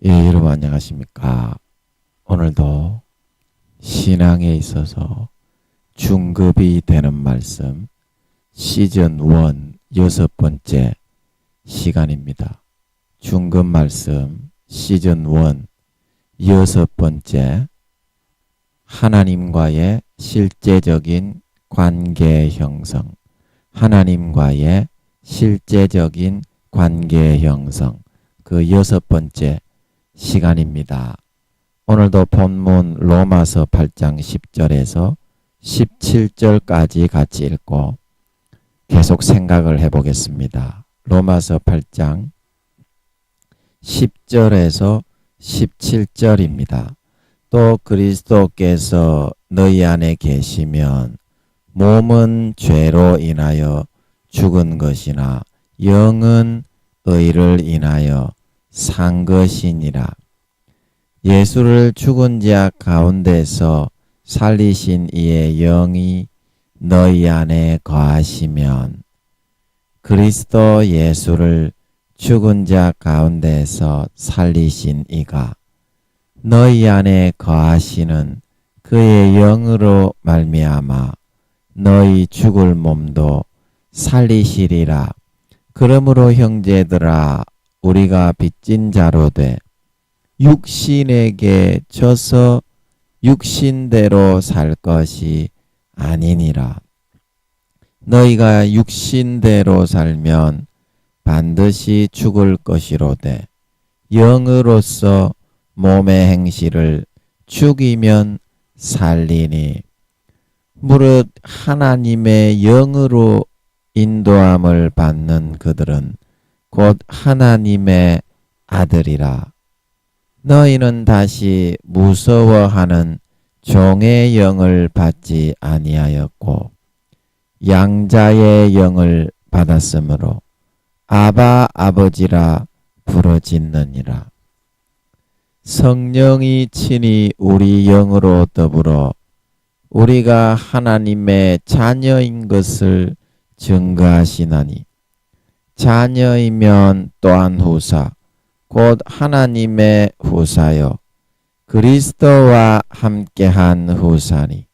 예, 여러분 안녕하십니까? 오늘도 신앙에 있어서 중급이 되는 말씀 시즌 1 6번째 시간입니다. 중급 말씀 시즌 1 6번째 하나님과의 실제적인 관계 형성, 하나님과의 실제적인 관계 형성, 그 6번째 시간입니다. 오늘도 본문 로마서 8장 10절에서 17절까지 같이 읽고 계속 생각을 해보겠습니다. 로마서 8장 10절에서 17절입니다. 또 그리스도께서 너희 안에 계시면 몸은 죄로 인하여 죽은 것이나 영은 의를 인하여 산 것이니라. 예수를 죽은 자 가운데서 살리신 이의 영이 너희 안에 거하시면 그리스도 예수를 죽은 자 가운데서 살리신 이가 너희 안에 거하시는 그의 영으로 말미암아 너희 죽을 몸도 살리시리라. 그러므로 형제들아, 우리가 빚진 자로 돼 육신에게 져서 육신대로 살 것이 아니니라. 너희가 육신대로 살면 반드시 죽을 것이로되 영으로서 몸의 행실을 죽이면 살리니. 무릇 하나님의 영으로 인도함을 받는 그들은 곧 하나님의 아들이라. 너희는 다시 무서워하는 종의 영을 받지 아니하였고 양자의 영을 받았으므로 아바 아버지라 부르짖느니라. 성령이 친히 우리 영으로 더불어 우리가 하나님의 자녀인 것을 증거하시나니 자녀이면 또한 후사 곧 하나님의 후사요 그리스도와 함께한 후사니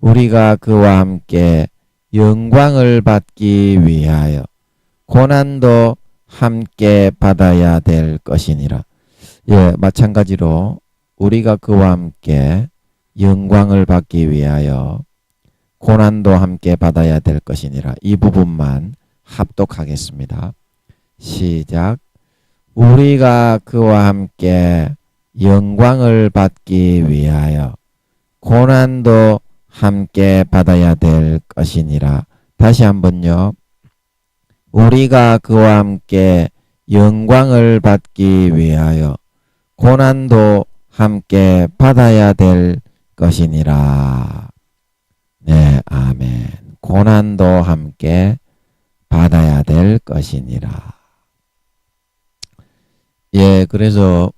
우리가 그와 함께 영광을 받기 위하여 고난도 함께 받아야 될 것이니라. 예, 마찬가지로 우리가 그와 함께 영광을 받기 위하여 고난도 함께 받아야 될 것이니라. 이 부분만 합독하겠습니다. 시작. 우리가 그와 함께 영광을 받기 위하여 고난도 함께 받아야 될 것이니라. 다시 한번요. 우리가 그와 함께 영광을 받기 위하여 고난도 함께 받아야 될 것이니라. 네, 아멘. 고난도 함께 받아야 될 것이니라. 예, 그래서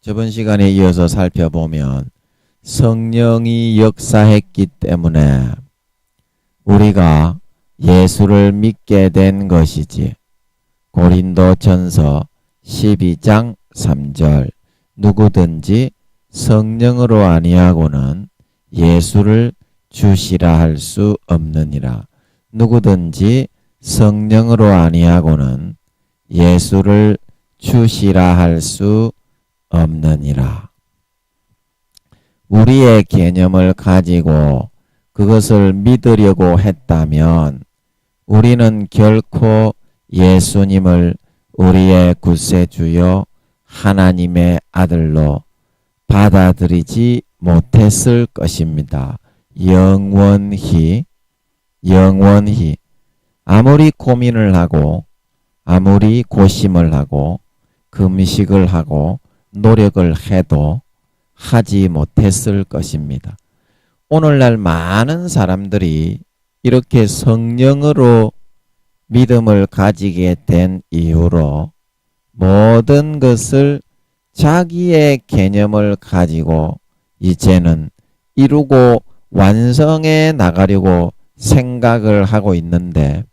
저번 시간에 이어서 살펴보면 성령이 역사했기 때문에 우리가 예수를 믿게 된 것이지. 고린도전서 12장 3절 누구든지 성령으로 아니하고는 예수를 주시라 할 수 없느니라. 누구든지 성령으로 아니하고는 예수를 주시라 할 수 없느니라. 우리의 개념을 가지고 그것을 믿으려고 했다면 우리는 결코 예수님을 우리의 구세주요 하나님의 아들로 받아들이지 못했을 것입니다. 영원히 아무리 고민을 하고 아무리 고심을 하고 금식을 하고 노력을 해도 하지 못했을 것입니다. 오늘날 많은 사람들이 이렇게 성령으로 믿음을 가지게 된 이후로 모든 것을 자기의 개념을 가지고 이제는 이루고 완성해 나가려고 생각을 하고 있는데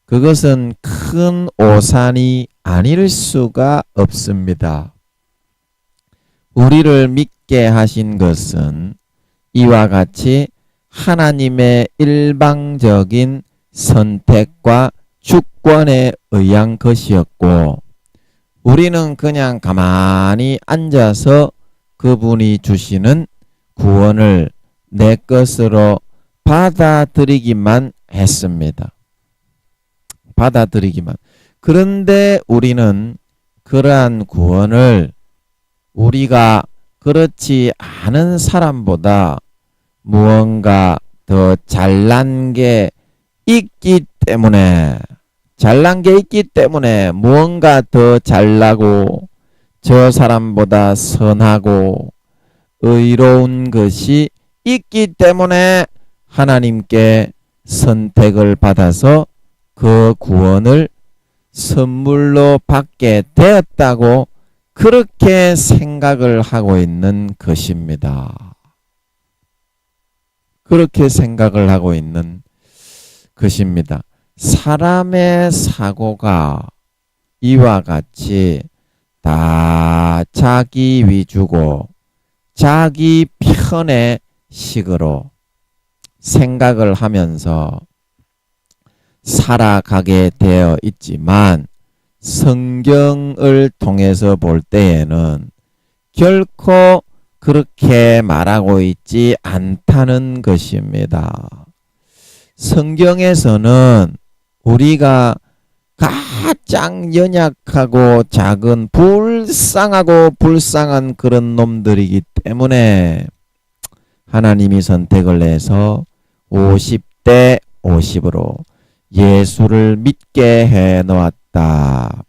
그것은 큰 오산이 아닐 수가 없습니다. 우리를 믿게 하신 것은 이와 같이 하나님의 일방적인 선택과 주권에 의한 것이었고, 우리는 그냥 가만히 앉아서 그분이 주시는 구원을 내 것으로 받아들이기만 했습니다. 받아들이기만. 그런데 우리는 그러한 구원을 우리가 그렇지 않은 사람보다 무언가 더 잘난 게 있기 때문에, 잘난 게 있기 때문에 무언가 더 잘나고 저 사람보다 선하고 의로운 것이 있기 때문에 하나님께 선택을 받아서 그 구원을 선물로 받게 되었다고 그렇게 생각을 하고 있는 것입니다. 그렇게 생각을 하고 있는 것입니다. 사람의 사고가 이와 같이 다 자기 위주고 자기 편의 식으로 생각을 하면서 살아가게 되어 있지만, 성경을 통해서 볼 때에는 결코 그렇게 말하고 있지 않다는 것입니다. 성경에서는 우리가 가장 연약하고 작은 불쌍하고 불쌍한 그런 놈들이기 때문에 하나님이 선택을 해서 50대 50으로 예수를 믿게 해 놓았다.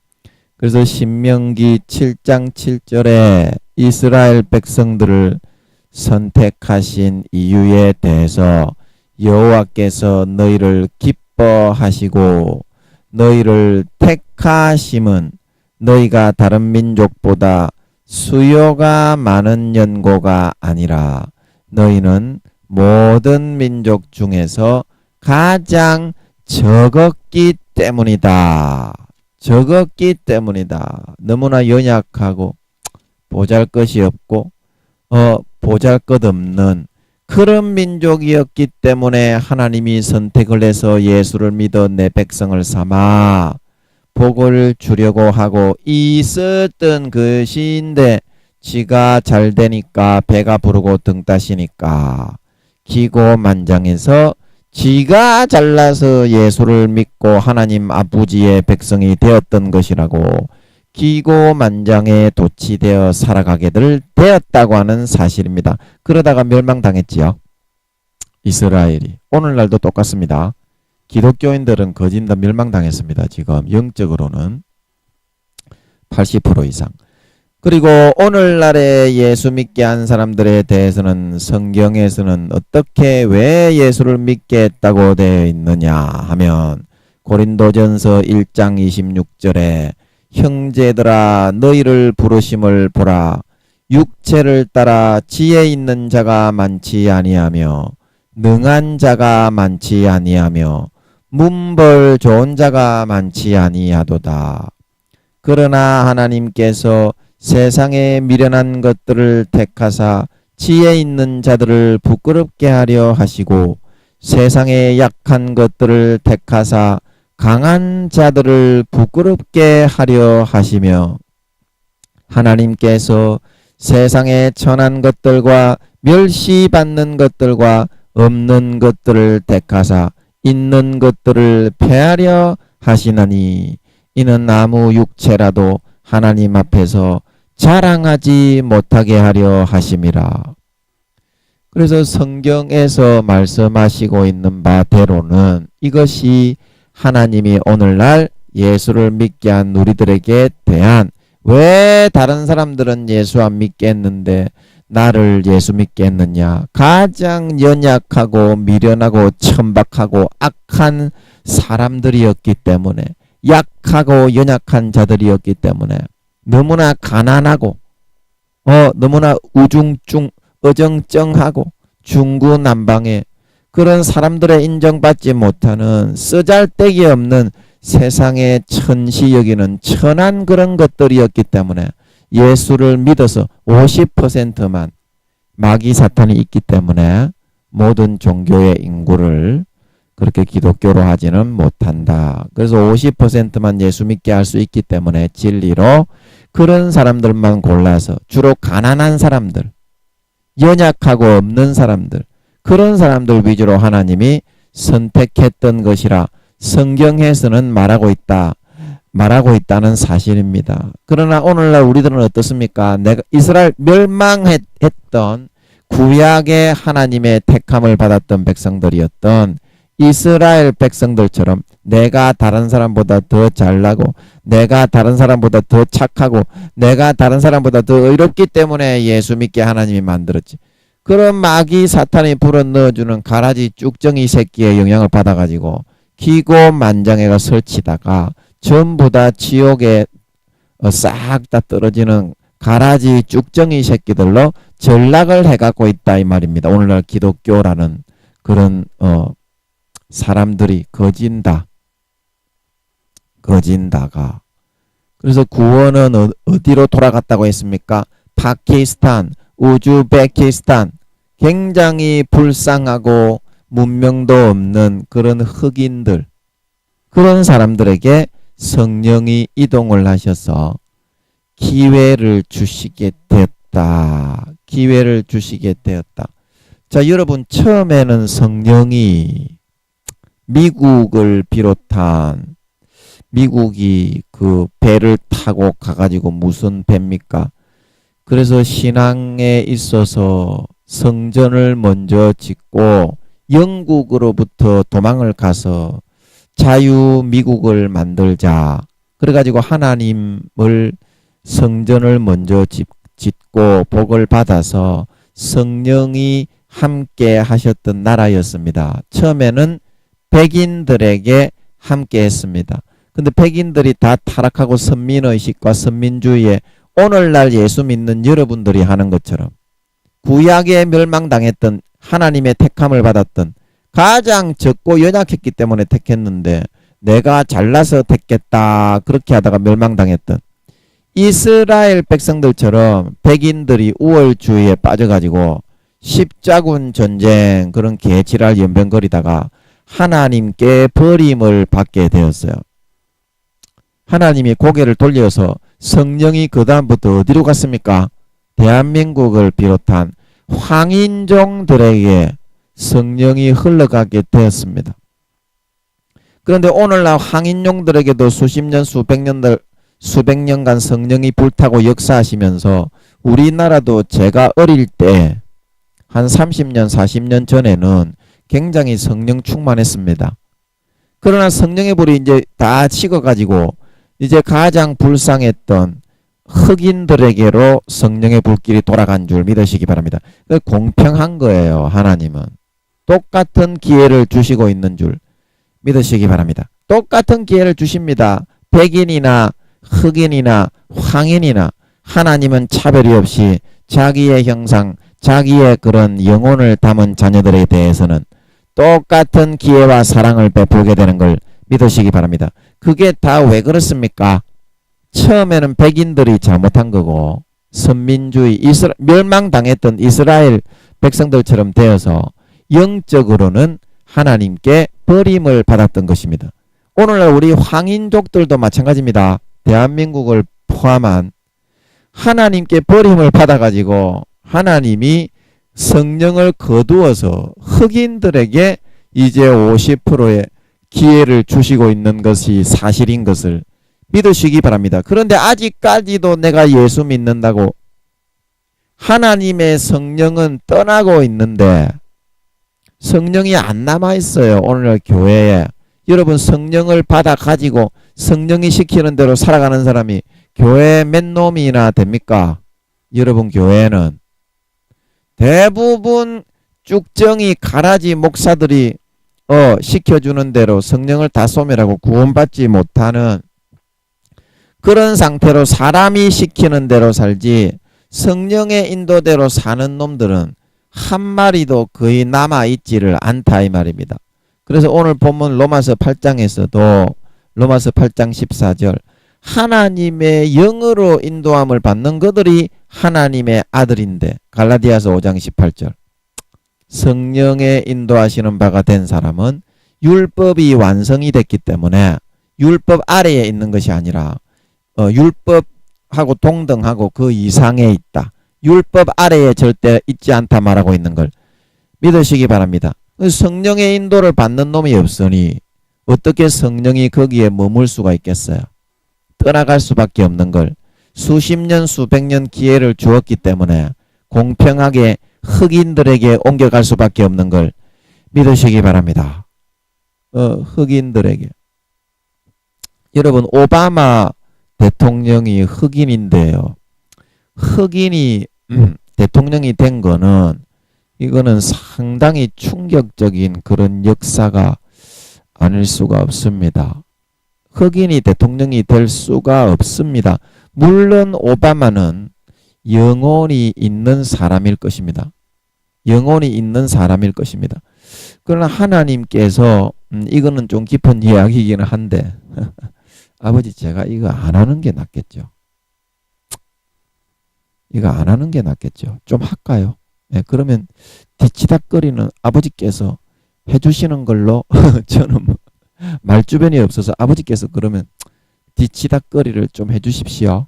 그래서 신명기 7장 7절에 이스라엘 백성들을 선택하신 이유에 대해서 여호와께서 너희를 기뻐하시고 너희를 택하심은 너희가 다른 민족보다 수요가 많은 연고가 아니라 너희는 모든 민족 중에서 가장 적었기 때문이다. 적었기 때문이다. 너무나 연약하고 보잘것이 없고 보잘것없는 그런 민족이었기 때문에 하나님이 선택을 해서 예수를 믿어 내 백성을 삼아 복을 주려고 하고 있었던 것인데, 지가 잘 되니까 배가 부르고 등 따시니까 기고만장해서 지가 잘나서 예수를 믿고 하나님 아버지의 백성이 되었던 것이라고 기고만장에 도취되어 살아가게들 되었다고 하는 사실입니다. 그러다가 멸망당했지요. 이스라엘이. 오늘날도 똑같습니다. 기독교인들은 거진 다 멸망당했습니다. 지금 영적으로는 80% 이상. 그리고 오늘날에 예수 믿게 한 사람들에 대해서는 성경에서는 어떻게 왜 예수를 믿게 했다고 되어 있느냐 하면, 고린도전서 1장 26절에 형제들아 너희를 부르심을 보라. 육체를 따라 지혜 있는 자가 많지 아니하며 능한 자가 많지 아니하며 문벌 좋은 자가 많지 아니하도다. 그러나 하나님께서 세상에 미련한 것들을 택하사 지혜 있는 자들을 부끄럽게 하려 하시고 세상에 약한 것들을 택하사 강한 자들을 부끄럽게 하려 하시며, 하나님께서 세상에 천한 것들과 멸시받는 것들과 없는 것들을 택하사 있는 것들을 폐하려 하시나니 이는 아무 육체라도 하나님 앞에서 자랑하지 못하게 하려 하심이라. 그래서 성경에서 말씀하시고 있는 바대로는 이것이 하나님이 오늘날 예수를 믿게 한 우리들에게 대한, 왜 다른 사람들은 예수 안 믿게 했는데 나를 예수 믿게 했느냐, 가장 연약하고 미련하고 천박하고 악한 사람들이었기 때문에, 약하고 연약한 자들이었기 때문에, 너무나 가난하고 너무나 우중충 어정쩡하고 중구난방에 그런 사람들의 인정받지 못하는 쓰잘데기 없는 세상의 천시 여기는 천한 그런 것들이었기 때문에 예수를 믿어서 50%만 마귀 사탄이 있기 때문에 모든 종교의 인구를 그렇게 기독교로 하지는 못한다. 그래서 50%만 예수 믿게 할 수 있기 때문에 진리로 그런 사람들만 골라서 주로 가난한 사람들, 연약하고 없는 사람들, 그런 사람들 위주로 하나님이 선택했던 것이라 성경에서는 말하고 있다는 사실입니다. 그러나 오늘날 우리들은 어떻습니까? 이스라엘 멸망했던 구약의 하나님의 택함을 받았던 백성들이었던 이스라엘 백성들처럼 내가 다른 사람보다 더 잘나고 내가 다른 사람보다 더 착하고 내가 다른 사람보다 더 의롭기 때문에 예수 믿게 하나님이 만들었지. 그런 마귀 사탄이 불어넣어주는 가라지 쭉정이 새끼의 영향을 받아가지고 기고만장애가 설치다가 전부 다 지옥에 싹 다 떨어지는 가라지 쭉정이 새끼들로 전락을 해갖고 있다 이 말입니다. 오늘날 기독교라는 그런 사람들이 거진다가 그래서 구원은 어디로 돌아갔다고 했습니까? 파키스탄, 우즈베키스탄, 굉장히 불쌍하고 문명도 없는 그런 흑인들, 그런 사람들에게 성령이 이동을 하셔서 기회를 주시게 되었다. 기회를 주시게 되었다. 자, 여러분, 처음에는 성령이 미국을 비롯한 미국이 그 배를 타고 가가지고 무슨 배입니까? 그래서 신앙에 있어서 성전을 먼저 짓고 영국으로부터 도망을 가서 자유미국을 만들자. 그래가지고 하나님을 성전을 먼저 짓고 복을 받아서 성령이 함께 하셨던 나라였습니다. 처음에는 백인들에게 함께 했습니다. 근데 백인들이 다 타락하고 선민의식과 선민주의에 오늘날 예수 믿는 여러분들이 하는 것처럼 구약에 멸망당했던 하나님의 택함을 받았던 가장 적고 연약했기 때문에 택했는데 내가 잘나서 택했다 그렇게 하다가 멸망당했던 이스라엘 백성들처럼 백인들이 우월주의에 빠져가지고 십자군 전쟁 그런 개지랄 연병거리다가 하나님께 버림을 받게 되었어요. 하나님이 고개를 돌려서 성령이 그 다음부터 어디로 갔습니까? 대한민국을 비롯한 황인종들에게 성령이 흘러가게 되었습니다. 그런데 오늘날 황인종들에게도 수십 년, 수백 년간 성령이 불타고 역사하시면서 우리나라도 제가 어릴 때 한 30년, 40년 전에는 굉장히 성령 충만했습니다. 그러나 성령의 불이 이제 다 식어가지고 이제 가장 불쌍했던 흑인들에게로 성령의 불길이 돌아간 줄 믿으시기 바랍니다. 공평한 거예요. 하나님은 똑같은 기회를 주시고 있는 줄 믿으시기 바랍니다. 똑같은 기회를 주십니다. 백인이나 흑인이나 황인이나 하나님은 차별이 없이 자기의 형상, 자기의 그런 영혼을 담은 자녀들에 대해서는 똑같은 기회와 사랑을 베풀게 되는 걸 믿으시기 바랍니다. 그게 다 왜 그렇습니까? 처음에는 백인들이 잘못한 거고 선민주의, 멸망당했던 이스라엘 백성들처럼 되어서 영적으로는 하나님께 버림을 받았던 것입니다. 오늘날 우리 황인족들도 마찬가지입니다. 대한민국을 포함한 하나님께 버림을 받아가지고 하나님이 성령을 거두어서 흑인들에게 이제 50%의 기회를 주시고 있는 것이 사실인 것을 믿으시기 바랍니다. 그런데 아직까지도 내가 예수 믿는다고 하나님의 성령은 떠나고 있는데 성령이 안 남아있어요. 오늘날 교회에. 여러분 성령을 받아 가지고 성령이 시키는 대로 살아가는 사람이 교회 몇 놈이나 됩니까? 여러분 교회는 대부분 쭉정이 가라지 목사들이 시켜주는 대로 성령을 다 소멸하고 구원받지 못하는 그런 상태로 사람이 시키는 대로 살지 성령의 인도대로 사는 놈들은 한 마리도 거의 남아있지를 않다 이 말입니다. 그래서 오늘 본문 로마서 8장에서도 로마서 8장 14절. 하나님의 영으로 인도함을 받는 그들이 하나님의 아들인데 갈라디아서 5장 18절. 성령의 인도하시는 바가 된 사람은 율법이 완성이 됐기 때문에 율법 아래에 있는 것이 아니라 율법하고 동등하고 그 이상에 있다. 율법 아래에 절대 있지 않다 말하고 있는 걸 믿으시기 바랍니다. 성령의 인도를 받는 놈이 없으니 어떻게 성령이 거기에 머물 수가 있겠어요? 떠나갈 수밖에 없는 걸 수십 년 수백 년 기회를 주었기 때문에 공평하게 흑인들에게 옮겨갈 수밖에 없는 걸 믿으시기 바랍니다. 흑인들에게. 여러분, 오바마 대통령이 흑인인데요. 흑인이 대통령이 된 거는 이거는 상당히 충격적인 그런 역사가 아닐 수가 없습니다. 흑인이 대통령이 될 수가 없습니다. 물론 오바마는 영혼이 있는 사람일 것입니다. 영혼이 있는 사람일 것입니다. 그러나 하나님께서 이거는 좀 깊은 이야기이기는 한데 아버지 제가 이거 안 하는 게 낫겠죠. 이거 안 하는 게 낫겠죠. 좀 할까요? 네, 그러면 뒤치다거리는 아버지께서 해주시는 걸로 저는 말주변이 없어서 아버지께서 그러면 뒤치다거리를 좀 해주십시오.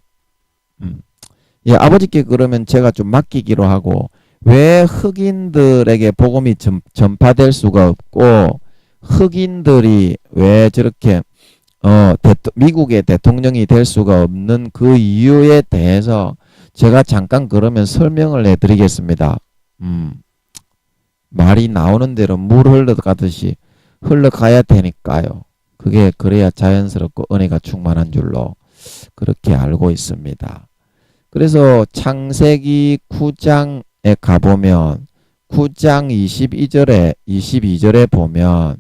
예, 아버지께 그러면 제가 좀 맡기기로 하고 왜 흑인들에게 복음이 전파될 수가 없고 흑인들이 왜 저렇게 미국의 대통령이 될 수가 없는 그 이유에 대해서 제가 잠깐 그러면 설명을 해드리겠습니다. 말이 나오는 대로 물 흘러가듯이 흘러가야 되니까요. 그게 그래야 자연스럽고 은혜가 충만한 줄로 그렇게 알고 있습니다. 그래서 창세기 9장에 가보면 9장 22절에 보면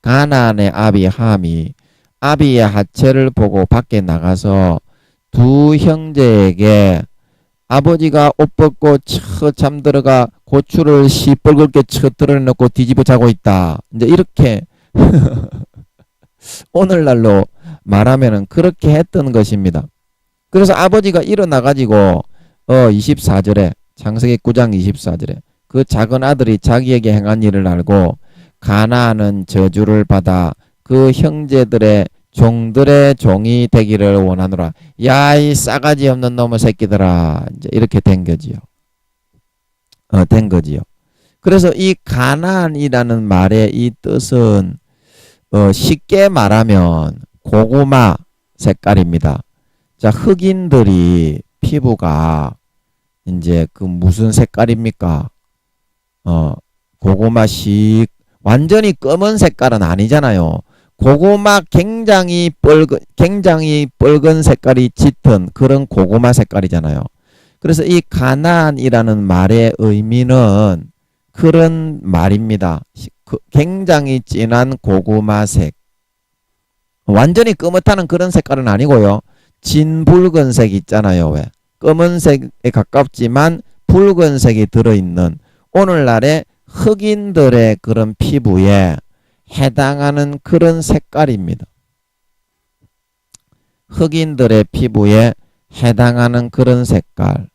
가나안의 아비 함이 아비의 하체를 보고 밖에 나가서 두 형제에게 아버지가 옷 벗고 잠들어가 고추를 시뻘겋게 드러내놓고 뒤집어 자고 있다. 이제 이렇게 오늘날로 말하면은 그렇게 했던 것입니다. 그래서 아버지가 일어나가지고 24절에 창세기 9장 24절에 그 작은 아들이 자기에게 행한 일을 알고 가나안은 저주를 받아 그 형제들의 종들의 종이 되기를 원하노라. 야, 이 싸가지 없는 놈의 새끼들아. 이제 이렇게 된 거지요. 된 거지요. 그래서 이 가나안이라는 말의 이 뜻은 쉽게 말하면 고구마 색깔입니다. 자, 흑인들이 피부가 이제 그 무슨 색깔입니까? 고구마식 완전히 검은 색깔은 아니잖아요. 고구마 굉장히 붉은 색깔이 짙은 그런 고구마 색깔이잖아요. 그래서 이 가나안이라는 말의 의미는 그런 말입니다. 굉장히 진한 고구마색. 완전히 검었다는 그런 색깔은 아니고요. 진붉은색 있잖아요. 왜? 검은색에 가깝지만 붉은색이 들어있는 오늘날의 흑인들의 그런 피부에 해당하는 그런 색깔입니다. 흑인들의 피부에 해당하는 그런 색깔.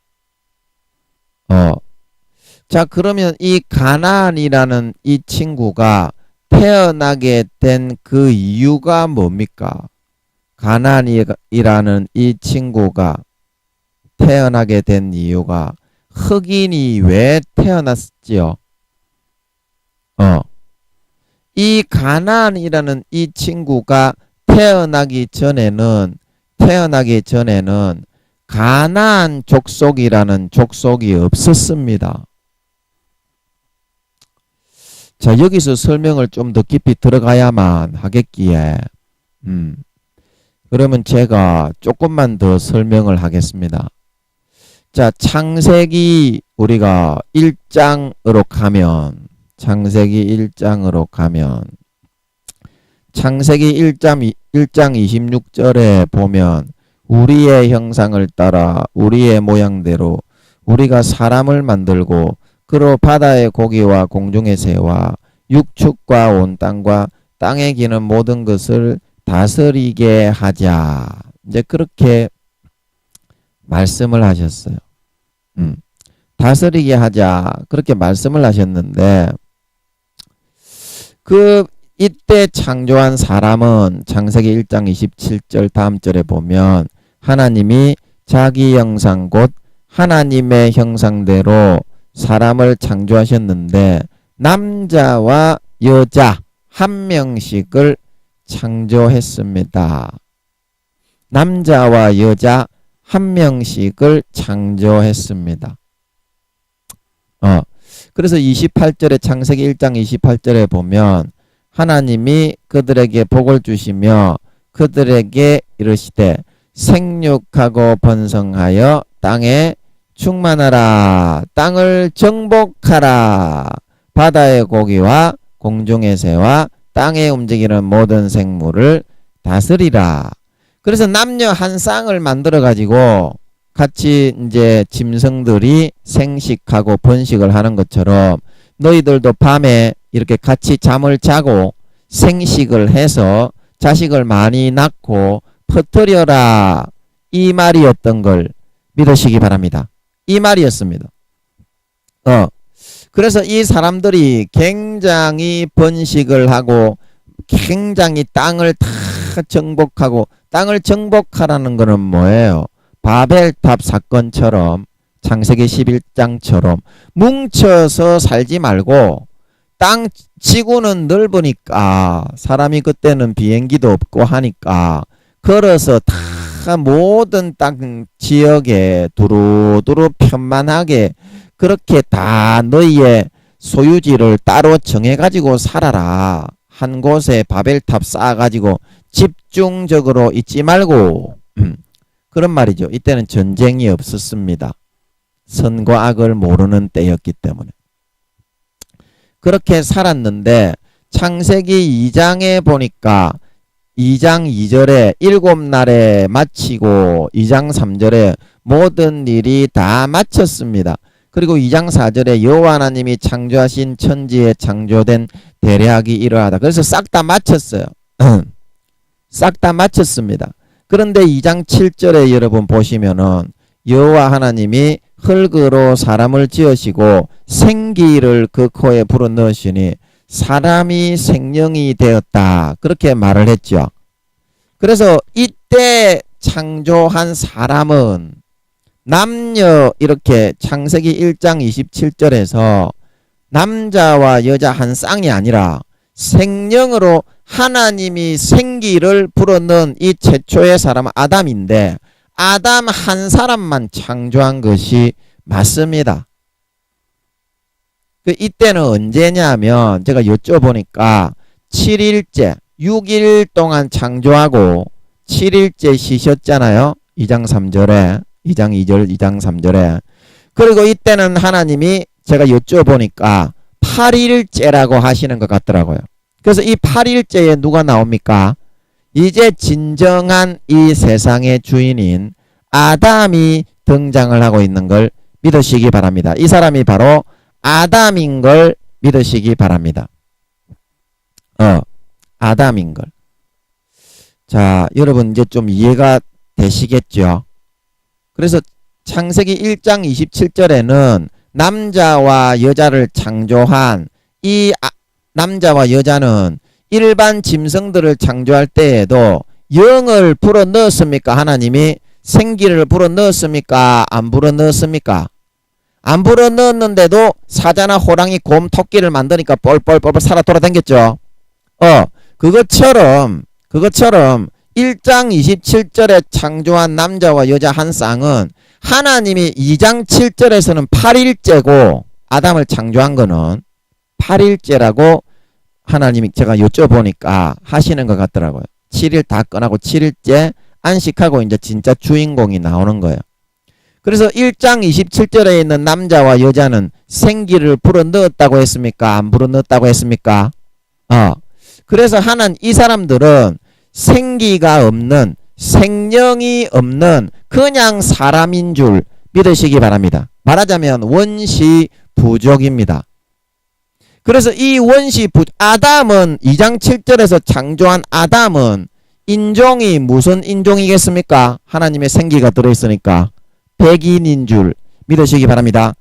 자, 그러면 이 가나안이라는 이 친구가 태어나게 된 그 이유가 뭡니까? 가나안이라는 이 친구가 태어나게 된 이유가 흑인이 왜 태어났지요? 이 가나안이라는 이 친구가 태어나기 전에는 가나안 족속이라는 족속이 없었습니다. 자, 여기서 설명을 좀 더 깊이 들어가야만 하겠기에 그러면 제가 조금만 더 설명을 하겠습니다. 자, 창세기 우리가 1장으로 가면 창세기 1장 26절에 보면 우리의 형상을 따라 우리의 모양대로 우리가 사람을 만들고 그로 바다의 고기와 공중의 새와 육축과 온 땅과 땅에 기는 모든 것을 다스리게 하자. 이제 그렇게 말씀을 하셨어요. 다스리게 하자. 그렇게 말씀을 하셨는데, 이때 창조한 사람은 창세기 1장 27절 다음 절에 보면 하나님이 자기 형상 곧 하나님의 형상대로 사람을 창조하셨는데 남자와 여자 한 명씩을 창조했습니다. 남자와 여자 한 명씩을 창조했습니다. 그래서 28절에 창세기 1장 28절에 보면 하나님이 그들에게 복을 주시며 그들에게 이르시되 생육하고 번성하여 땅에 충만하라. 땅을 정복하라. 바다의 고기와 공중의 새와 땅에 움직이는 모든 생물을 다스리라. 그래서 남녀 한 쌍을 만들어 가지고 같이 이제 짐승들이 생식하고 번식을 하는 것처럼 너희들도 밤에 이렇게 같이 잠을 자고 생식을 해서 자식을 많이 낳고 퍼뜨려라. 이 말이었던 걸 믿으시기 바랍니다. 이 말이었습니다. 그래서 이 사람들이 굉장히 번식을 하고 굉장히 땅을 다 정복하고, 땅을 정복하라는 것은 뭐예요? 바벨탑 사건처럼 창세기 11장처럼 뭉쳐서 살지 말고 지구는 넓으니까 사람이 그때는 비행기도 없고 하니까 걸어서 다 모든 땅 지역에 두루두루 편만하게 그렇게 다 너희의 소유지를 따로 정해가지고 살아라. 한 곳에 바벨탑 쌓아가지고 집중적으로 있지 말고 그런 말이죠. 이때는 전쟁이 없었습니다. 선과 악을 모르는 때였기 때문에. 그렇게 살았는데 창세기 2장에 보니까 2장 2절에 7날에 마치고 2장 3절에 모든 일이 다 마쳤습니다. 그리고 2장 4절에 여호와 하나님이 창조하신 천지에 창조된 대략이 이러하다. 그래서 싹 다 마쳤어요. 싹 다 마쳤습니다. 그런데 2장 7절에 여러분 보시면은 여호와 하나님이 흙으로 사람을 지으시고 생기를 그 코에 불어넣으시니 사람이 생명이 되었다. 그렇게 말을 했죠. 그래서 이때 창조한 사람은 남녀 이렇게 창세기 1장 27절에서 남자와 여자 한 쌍이 아니라 생명으로 하나님이 생기를 불어넣은 이 최초의 사람은 아담인데 아담 한 사람만 창조한 것이 맞습니다. 이때는 언제냐면 제가 여쭤보니까 7일째 6일 동안 창조하고 7일째 쉬셨잖아요. 2장 3절에 2장 2절 2장 3절에 그리고 이때는 하나님이 제가 여쭤보니까 8일째라고 하시는 것 같더라고요. 그래서 이 8일째에 누가 나옵니까? 이제 진정한 이 세상의 주인인 아담이 등장을 하고 있는 걸 믿으시기 바랍니다. 이 사람이 바로 아담인 걸 믿으시기 바랍니다. 아담인 걸. 자, 여러분 이제 좀 이해가 되시겠죠? 그래서 창세기 1장 27절에는 남자와 여자를 창조한 이 남자와 여자는 일반 짐승들을 창조할 때에도 영을 불어넣었습니까? 하나님이 생기를 불어넣었습니까? 안 불어넣었습니까? 안 불어넣었는데도 사자나 호랑이, 곰, 토끼를 만드니까 뻘뻘뻘 살아 돌아다녔죠. 그것처럼 1장 27절에 창조한 남자와 여자 한 쌍은 하나님이 2장 7절에서는 8일째고 아담을 창조한 거는 8일째라고 하나님이 제가 여쭤보니까 하시는 것 같더라고요. 7일 다 끝나고 7일째 안식하고 이제 진짜 주인공이 나오는 거예요. 그래서 1장 27절에 있는 남자와 여자는 생기를 불어넣었다고 했습니까? 안 불어넣었다고 했습니까? 그래서 이 사람들은 생기가 없는, 생명이 없는 그냥 사람인 줄 믿으시기 바랍니다. 말하자면 원시 부족입니다. 그래서 이 아담은 2장 7절에서 창조한 아담은 인종이 무슨 인종이겠습니까? 하나님의 생기가 들어있으니까 백인인 줄 믿으시기 바랍니다.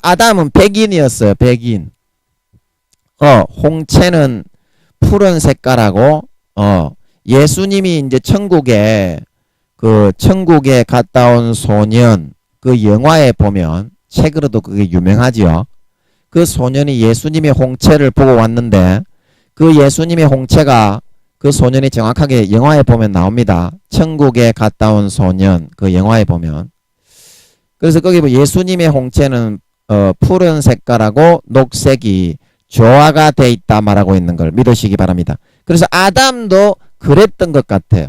아담은 백인이었어요. 백인. 홍채는 푸른 색깔하고 예수님이 이제 천국에 갔다 온 소년 그 영화에 보면 책으로도 그게 유명하지요. 그 소년이 예수님의 홍채를 보고 왔는데 그 예수님의 홍채가 그 소년이 정확하게 영화에 보면 나옵니다. 천국에 갔다 온 소년 그 영화에 보면. 그래서 거기 보면 예수님의 홍채는 푸른 색깔하고 녹색이 조화가 돼 있다 말하고 있는 걸 믿으시기 바랍니다. 그래서 아담도 그랬던 것 같아요.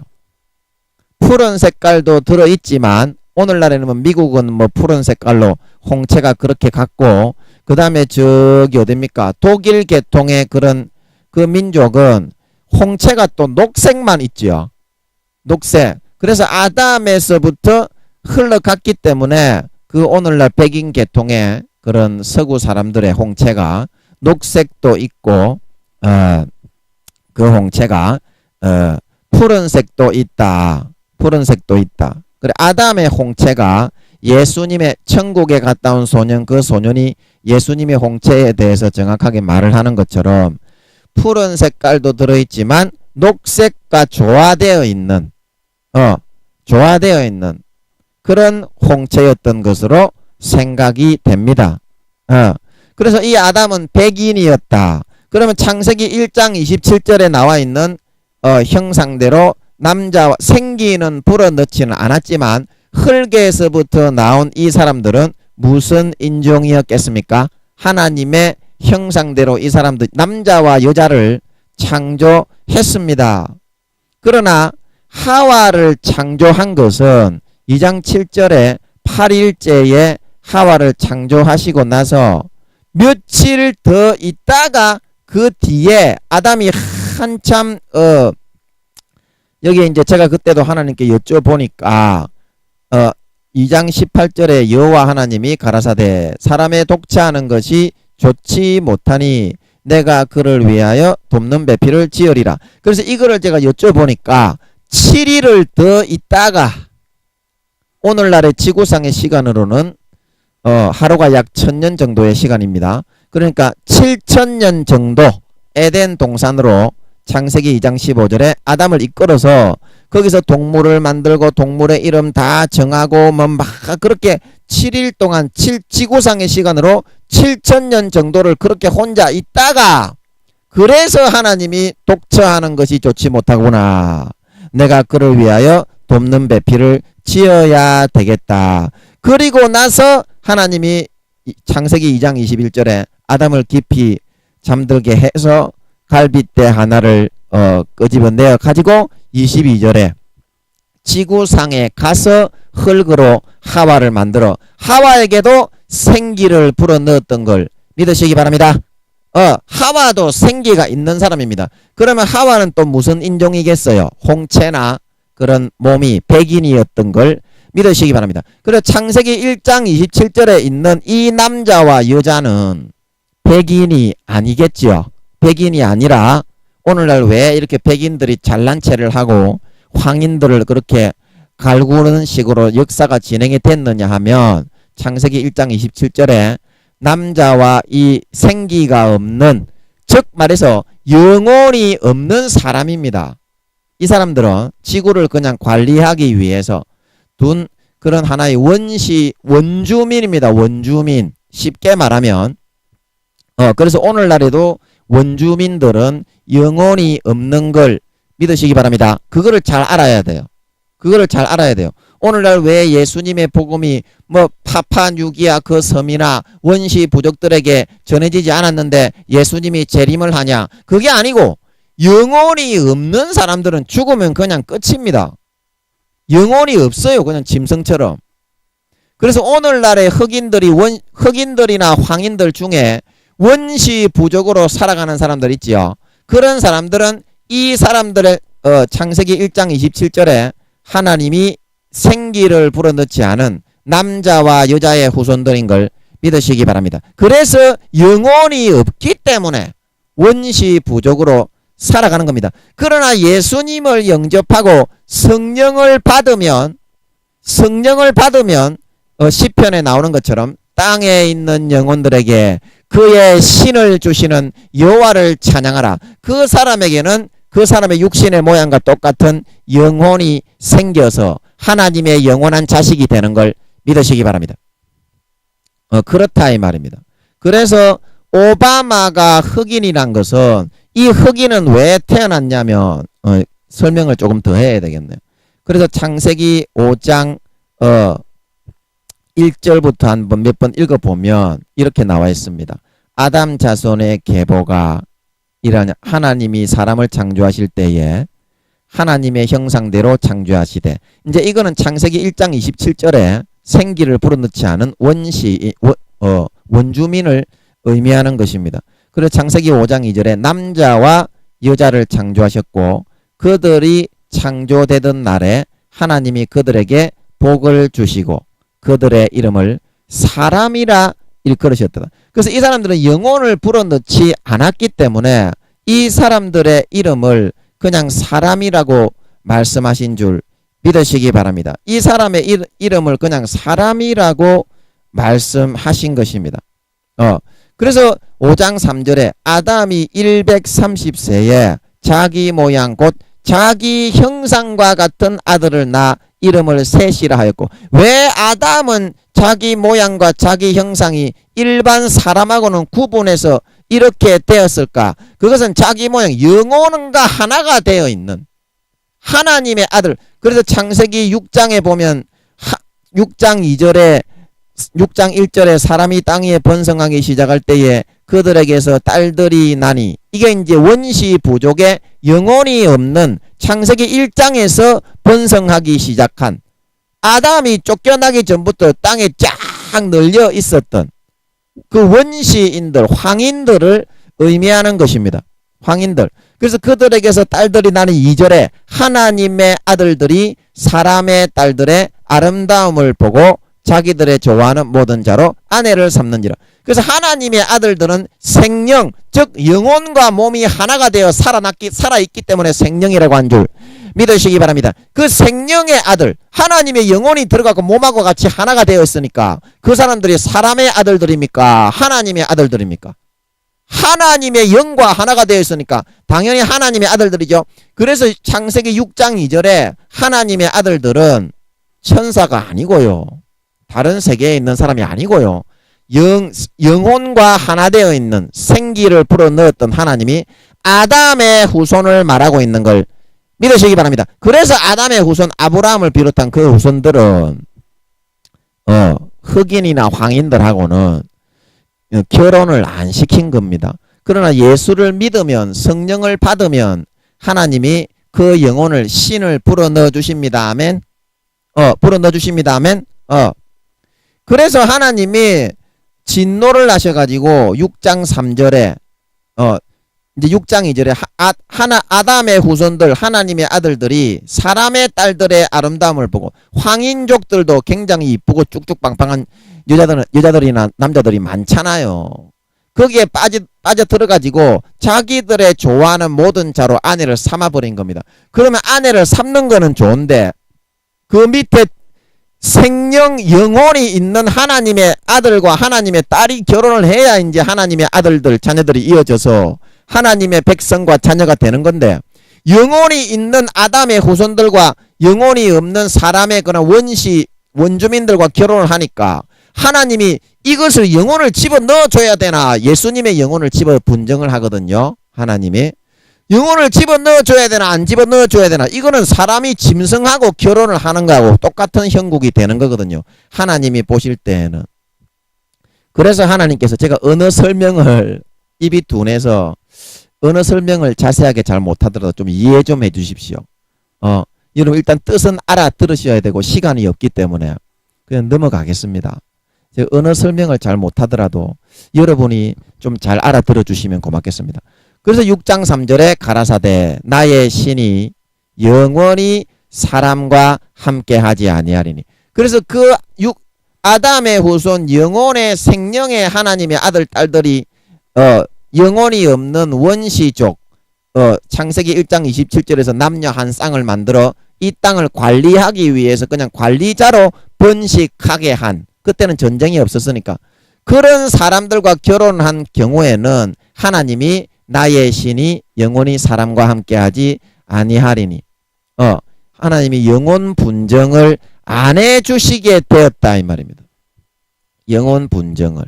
푸른 색깔도 들어있지만 오늘날에는 뭐 미국은 뭐 푸른 색깔로 홍채가 그렇게 같고 그 다음에 저기 어딥니까 독일 계통의 그런 그 민족은 홍채가 또 녹색만 있죠. 녹색. 그래서 아담에서부터 흘러갔기 때문에 그 오늘날 백인 계통의 그런 서구 사람들의 홍채가 녹색도 있고 그 홍채가 푸른색도 있다. 푸른색도 있다. 그래 아담의 홍채가 예수님의 천국에 갔다 온 소년 그 소년이 예수님의 홍채에 대해서 정확하게 말을 하는 것처럼 푸른 색깔도 들어있지만 녹색과 조화되어 있는 그런 홍채였던 것으로 생각이 됩니다. 그래서 이 아담은 백인이었다. 그러면 창세기 1장 27절에 나와 있는 형상대로 남자와 생기는 불어넣지는 않았지만 흙에서부터 나온 이 사람들은 무슨 인종이었겠습니까? 하나님의 형상대로 이 사람들 남자와 여자를 창조했습니다. 그러나 하와를 창조한 것은 2장 7절에 8일째에 하와를 창조하시고 나서 며칠 더 있다가 그 뒤에 아담이 한참 여기 이제 제가 그때도 하나님께 여쭤보니까 2장 18절에 여호와 하나님이 가라사대 사람의 독채하는 것이 좋지 못하니 내가 그를 위하여 돕는 배필을 지으리라. 그래서 이거를 제가 여쭤보니까 7일을 더 있다가 오늘날의 지구상의 시간으로는 하루가 약 1000년 정도의 시간입니다. 그러니까 7000년 정도 에덴 동산으로 창세기 2장 15절에 아담을 이끌어서 거기서 동물을 만들고 동물의 이름 다 정하고 뭐 막 그렇게 7일 동안 지구상의 시간으로 7000년 정도를 그렇게 혼자 있다가 그래서 하나님이 독처하는 것이 좋지 못하구나. 내가 그를 위하여 돕는 배필을 지어야 되겠다. 그리고 나서 하나님이 창세기 2장 21절에 아담을 깊이 잠들게 해서 갈빗대 하나를 끄집어내어 가지고 22절에 지구상에 가서 흙으로 하와를 만들어 하와에게도 생기를 불어넣었던 걸 믿으시기 바랍니다. 하와도 생기가 있는 사람입니다. 그러면 하와는 또 무슨 인종이겠어요? 홍채나 그런 몸이 백인이었던 걸 믿으시기 바랍니다. 그래서 창세기 1장 27절에 있는 이 남자와 여자는 백인이 아니겠지요. 백인이 아니라 오늘날 왜 이렇게 백인들이 잘난 체를 하고 황인들을 그렇게 갈구는 식으로 역사가 진행이 됐느냐 하면 창세기 1장 27절에 남자와 이 생기가 없는 즉 말해서 영혼이 없는 사람입니다. 이 사람들은 지구를 그냥 관리하기 위해서 둔 그런 하나의 원주민입니다. 원주민. 쉽게 말하면 그래서 오늘날에도 원주민들은 영혼이 없는 걸 믿으시기 바랍니다. 그거를 잘 알아야 돼요. 그거를 잘 알아야 돼요. 오늘날 왜 예수님의 복음이 뭐 파파뉴기아 그 섬이나 원시 부족들에게 전해지지 않았는데 예수님이 재림을 하냐? 그게 아니고 영혼이 없는 사람들은 죽으면 그냥 끝입니다. 영혼이 없어요. 그냥 짐승처럼. 그래서 오늘날의 흑인들이나 황인들 중에 원시 부족으로 살아가는 사람들 있지요. 그런 사람들은 이 사람들의 창세기 1장 27절에 하나님이 생기를 불어넣지 않은 남자와 여자의 후손들인 걸 믿으시기 바랍니다. 그래서 영혼이 없기 때문에 원시 부족으로 살아가는 겁니다. 그러나 예수님을 영접하고 성령을 받으면 시편에 나오는 것처럼 땅에 있는 영혼들에게 그의 신을 주시는 여호와를 찬양하라. 그 사람에게는 그 사람의 육신의 모양과 똑같은 영혼이 생겨서 하나님의 영원한 자식이 되는 걸 믿으시기 바랍니다. 그렇다 이 말입니다. 그래서 오바마가 흑인이란 것은 이 흑인은 왜 태어났냐면 설명을 조금 더 해야 되겠네요. 그래서 창세기 5장 1절부터 한번 몇 번 읽어보면 이렇게 나와 있습니다. 아담 자손의 계보가 이런 하나님이 사람을 창조하실 때에 하나님의 형상대로 창조하시되, 이제 이거는 창세기 1장 27절에 생기를 불어넣지 않은 원주민을 의미하는 것입니다. 그래서 창세기 5장 2절에 남자와 여자를 창조하셨고 그들이 창조되던 날에 하나님이 그들에게 복을 주시고 그들의 이름을 사람이라 일컬으셨다. 그래서 이 사람들은 영혼을 불어넣지 않았기 때문에 이 사람들의 이름을 그냥 사람이라고 말씀하신 줄 믿으시기 바랍니다. 이 사람의 이름을 그냥 사람이라고 말씀하신 것입니다. 그래서 5장 3절에 아담이 130세에 자기 모양 곧 자기 형상과 같은 아들을 낳아 이름을 셋이라 하였고, 왜 아담은 자기 모양과 자기 형상이 일반 사람하고는 구분해서 이렇게 되었을까? 그것은 자기 모양, 영혼과 하나가 되어 있는 하나님의 아들. 그래서 창세기 6장에 보면 6장 1절에 사람이 땅 위에 번성하기 시작할 때에 그들에게서 딸들이 나니, 이게 이제 원시 부족의 영혼이 없는 창세기 1장에서 번성하기 시작한 아담이 쫓겨나기 전부터 땅에 쫙 널려 있었던 그 원시인들, 황인들을 의미하는 것입니다. 황인들. 그래서 그들에게서 딸들이 나는 2절에 하나님의 아들들이 사람의 딸들의 아름다움을 보고 자기들의 좋아하는 모든 자로 아내를 삼는지라. 그래서 하나님의 아들들은 생명, 즉 영혼과 몸이 하나가 되어 살아있기 때문에 생명이라고 한 줄 믿으시기 바랍니다. 그 생명의 아들, 하나님의 영혼이 들어가고 몸하고 같이 하나가 되어 있으니까 그 사람들이 사람의 아들들입니까? 하나님의 아들들입니까? 하나님의 영과 하나가 되어 있으니까 당연히 하나님의 아들들이죠. 그래서 창세기 6장 2절에 하나님의 아들들은 천사가 아니고요, 다른 세계에 있는 사람이 아니고요, 영혼과 하나 되어 있는 생기를 불어넣었던 하나님이 아담의 후손을 말하고 있는 걸 믿으시기 바랍니다. 그래서 아담의 후손 아브라함을 비롯한 그 후손들은 흑인이나 황인들하고는 결혼을 안 시킨 겁니다. 그러나 예수를 믿으면, 성령을 받으면 하나님이 그 영혼을, 신을 불어넣어 주십니다. 아멘. 불어넣어 주십니다. 아멘. 그래서 하나님이 진노를 하셔가지고 6장 3절에 이제 6장 2절에 아담의 후손들, 하나님의 아들들이 사람의 딸들의 아름다움을 보고, 황인족들도 굉장히 이쁘고 쭉쭉빵빵한 여자들이나 남자들이 많잖아요. 거기에 빠져 들어가지고 자기들의 좋아하는 모든 자로 아내를 삼아버린 겁니다. 그러면 아내를 삼는 거는 좋은데 그 밑에 생명, 영혼이 있는 하나님의 아들과 하나님의 딸이 결혼을 해야 이제 하나님의 아들들, 자녀들이 이어져서 하나님의 백성과 자녀가 되는 건데, 영혼이 있는 아담의 후손들과 영혼이 없는 사람의 그런 원주민들과 결혼을 하니까 하나님이 이것을 영혼을 집어 넣어줘야 되나, 예수님의 영혼을 집어 분정을 하거든요. 하나님이 영혼을 집어 넣어줘야 되나 안 집어 넣어줘야 되나, 이거는 사람이 짐승하고 결혼을 하는 거하고 똑같은 형국이 되는 거거든요, 하나님이 보실 때에는. 그래서 하나님께서, 제가 어느 설명을 입이 둔해서 어느 설명을 자세하게 잘 못하더라도 좀 이해 좀 해주십시오. 여러분 일단 뜻은 알아들으셔야 되고 시간이 없기 때문에 그냥 넘어가겠습니다. 제가 어느 설명을 잘 못하더라도 여러분이 좀 잘 알아들어 주시면 고맙겠습니다. 그래서 6장 3절에 가라사대 나의 신이 영원히 사람과 함께하지 아니하리니. 그래서 그 아담의 후손, 영혼의 생명의 하나님의 아들 딸들이 영혼이 없는 원시족, 창세기 1장 27절에서 남녀 한 쌍을 만들어 이 땅을 관리하기 위해서 그냥 관리자로 번식하게 한, 그때는 전쟁이 없었으니까 그런 사람들과 결혼한 경우에는 하나님이 나의 신이 영원히 사람과 함께하지 아니하리니, 하나님이 영혼 분정을 안 해주시게 되었다 이 말입니다. 영혼 분정을.